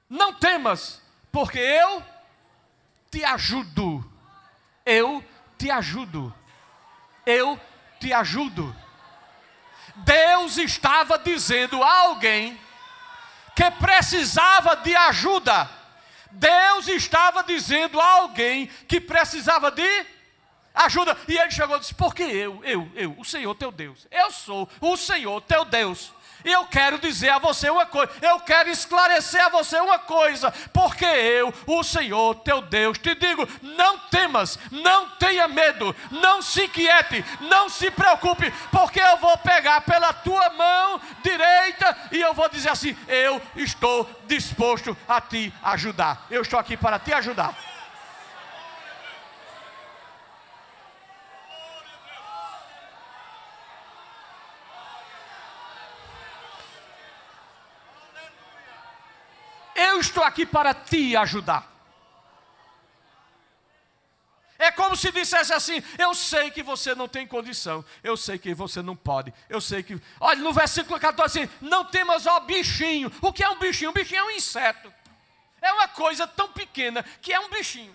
não temas, porque eu te ajudo. Eu te ajudo. Eu te ajudo. Deus estava dizendo a alguém que precisava de ajuda. Deus estava dizendo a alguém que precisava de ajuda. E ele chegou e disse, porque eu, o Senhor teu Deus, eu sou o Senhor teu Deus. E eu quero dizer a você uma coisa, eu quero esclarecer a você uma coisa, porque eu, o Senhor teu Deus, te digo, não temas, não tenha medo, não se inquiete, não se preocupe, porque eu vou pegar pela tua mão direita e eu vou dizer assim, eu estou disposto a te ajudar, eu estou aqui para te ajudar. Eu estou aqui para te ajudar. É como se dissesse assim, eu sei que você não tem condição, eu sei que você não pode, eu sei que... Olha, no versículo 14 assim, não temas, ó bichinho. O que é um bichinho? Um bichinho é um inseto. É uma coisa tão pequena que é um bichinho.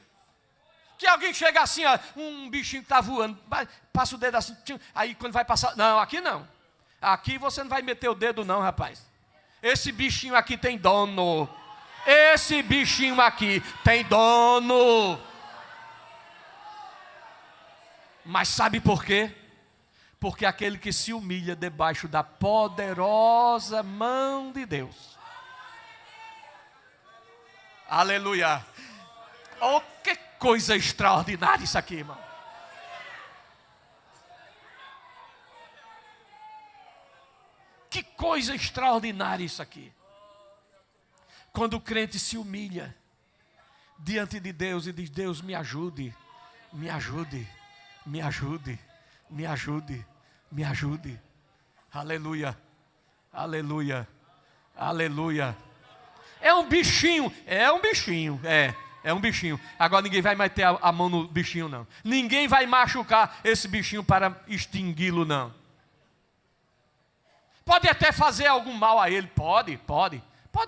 Que alguém chega assim, ó, um bichinho que está voando, passa o dedo assim, aí quando vai passar... Não, aqui não. Aqui você não vai meter o dedo não, rapaz. Esse bichinho aqui tem dono. Esse bichinho aqui tem dono. Mas sabe por quê? Porque aquele que se humilha debaixo da poderosa mão de Deus. Aleluia. Oh, que coisa extraordinária isso aqui, irmão. Que coisa extraordinária isso aqui. Quando o crente se humilha diante de Deus e diz, Deus me ajude, me ajude, me ajude, me ajude, me ajude. Aleluia, aleluia, aleluia. É um bichinho, é um bichinho, é um bichinho. Agora ninguém vai meter a mão no bichinho não. Ninguém vai machucar esse bichinho para extingui-lo não. Pode até fazer algum mal a ele, pode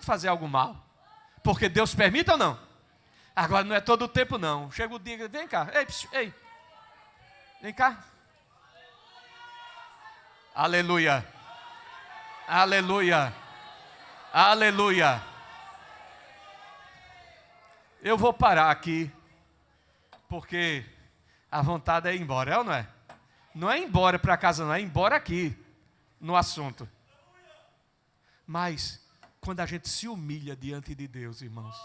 fazer algum mal, porque Deus permite ou não? Agora não é todo o tempo não. Chega o dia, vem cá, ei, vem cá. Aleluia, aleluia, aleluia. Eu vou parar aqui, porque a vontade é ir embora, é ou não é? Não é ir embora para casa não, é ir embora aqui, no assunto. Mas quando a gente se humilha diante de Deus, irmãos,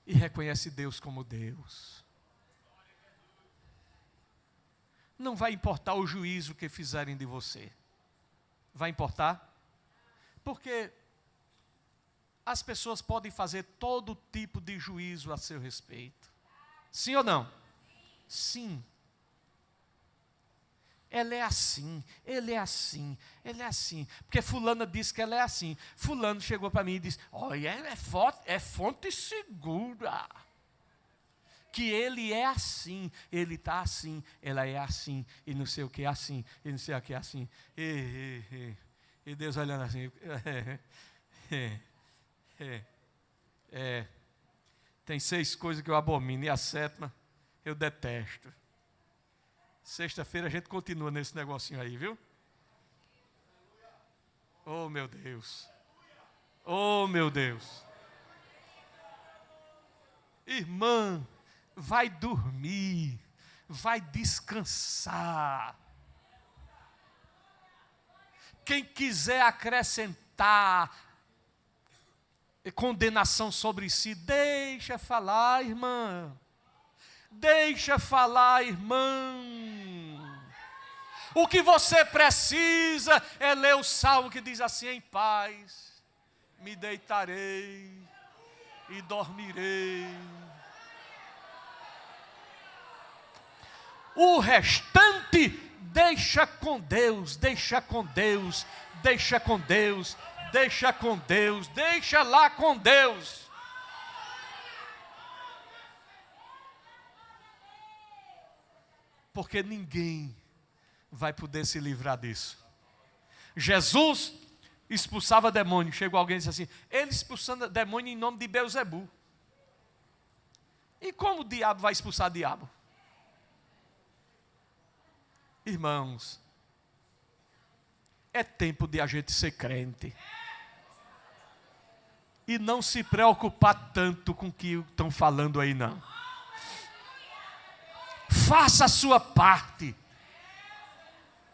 e reconhece Deus como Deus, não vai importar o juízo que fizerem de você. Vai importar? porque as pessoas podem fazer todo tipo de juízo a seu respeito. Sim ou não? Sim. Ela é assim, ele é assim, ele é assim. Porque fulana disse que ela é assim. Fulano chegou para mim e disse, olha, é fonte segura. Que ele é assim, ele está assim, ela é assim, e não sei o que é assim, e não sei o que é assim. E Deus olhando assim. Tem 6 coisas que eu abomino, e a 7ª eu detesto. Sexta-feira a gente continua nesse negocinho aí, viu? Oh, meu Deus. Oh, meu Deus. Irmã, vai dormir, vai descansar. Quem quiser acrescentar condenação sobre si, deixa falar, irmã. Deixa falar, irmão. O que você precisa é ler o salmo que diz assim: em paz me deitarei e dormirei. O restante deixa com Deus, deixa com Deus, deixa com Deus, deixa com Deus, deixa lá com Deus. Porque ninguém vai poder se livrar disso. Jesus expulsava demônio. Chegou alguém e disse assim: ele expulsando demônio em nome de Beelzebu. E como o diabo vai expulsar o diabo? Irmãos, é tempo de a gente ser crente. E não se preocupar tanto com o que estão falando aí, não. Faça a sua parte.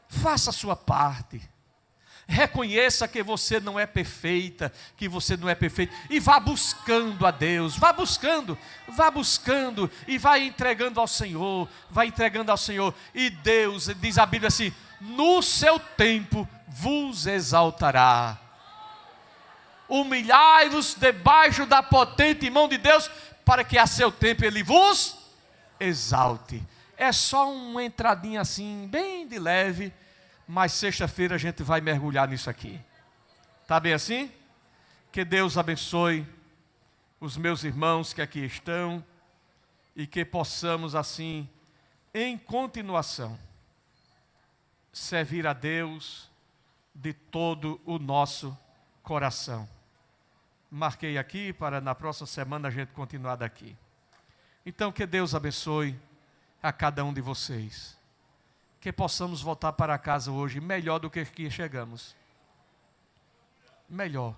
Faça a sua parte. Reconheça que você não é perfeita, que você não é perfeito. E vá buscando a Deus, vá buscando e vai entregando ao Senhor, vai entregando ao Senhor. E Deus, diz a Bíblia assim, no seu tempo vos exaltará. Humilhai-vos debaixo da potente mão de Deus, para que a seu tempo Ele vos exalte. É só uma entradinha assim, bem de leve, mas sexta-feira a gente vai mergulhar nisso aqui. Tá bem assim? Que Deus abençoe os meus irmãos que aqui estão e que possamos assim, em continuação, servir a Deus de todo o nosso coração. Marquei aqui para na próxima semana a gente continuar daqui. Então que Deus abençoe a cada um de vocês. Que possamos voltar para casa hoje melhor do que aqui chegamos. Melhor.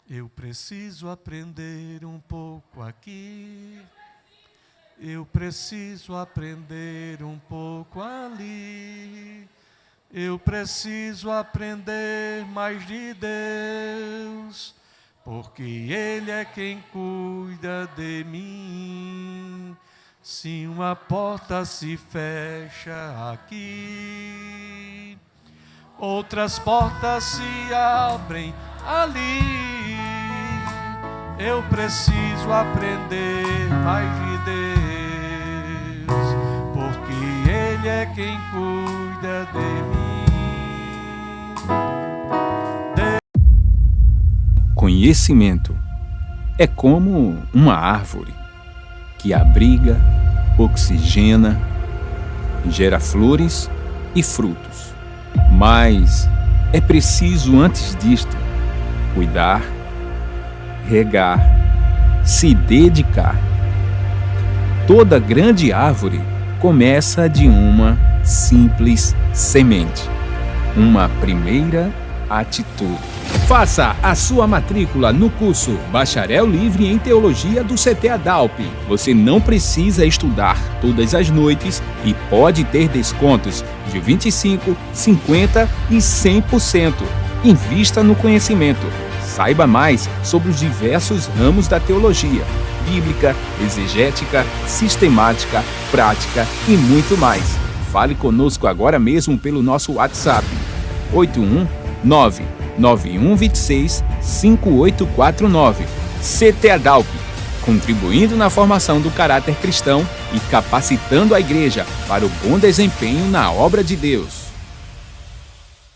Eu preciso aprender um pouco aqui. Eu preciso aprender um pouco ali. Eu preciso aprender mais de Deus. Porque Ele é quem cuida de mim. Se uma porta se fecha aqui, outras portas se abrem ali. Eu preciso aprender mais de Deus, porque Ele é quem cuida de mim. Conhecimento é como uma árvore que abriga, oxigena, gera flores e frutos. Mas é preciso, antes disto, cuidar, regar, se dedicar. Toda grande árvore começa de uma simples semente, uma primeira atitude. Faça a sua matrícula no curso Bacharel Livre em Teologia do CT Adalp. Você não precisa estudar todas as noites e pode ter descontos de 25%, 50% e 100%. Invista no conhecimento. Saiba mais sobre os diversos ramos da teologia: bíblica, exegética, sistemática, prática e muito mais. Fale conosco agora mesmo pelo nosso WhatsApp 81991265849. CT Adalp, contribuindo na formação do caráter cristão e capacitando a igreja para o bom desempenho na obra de Deus.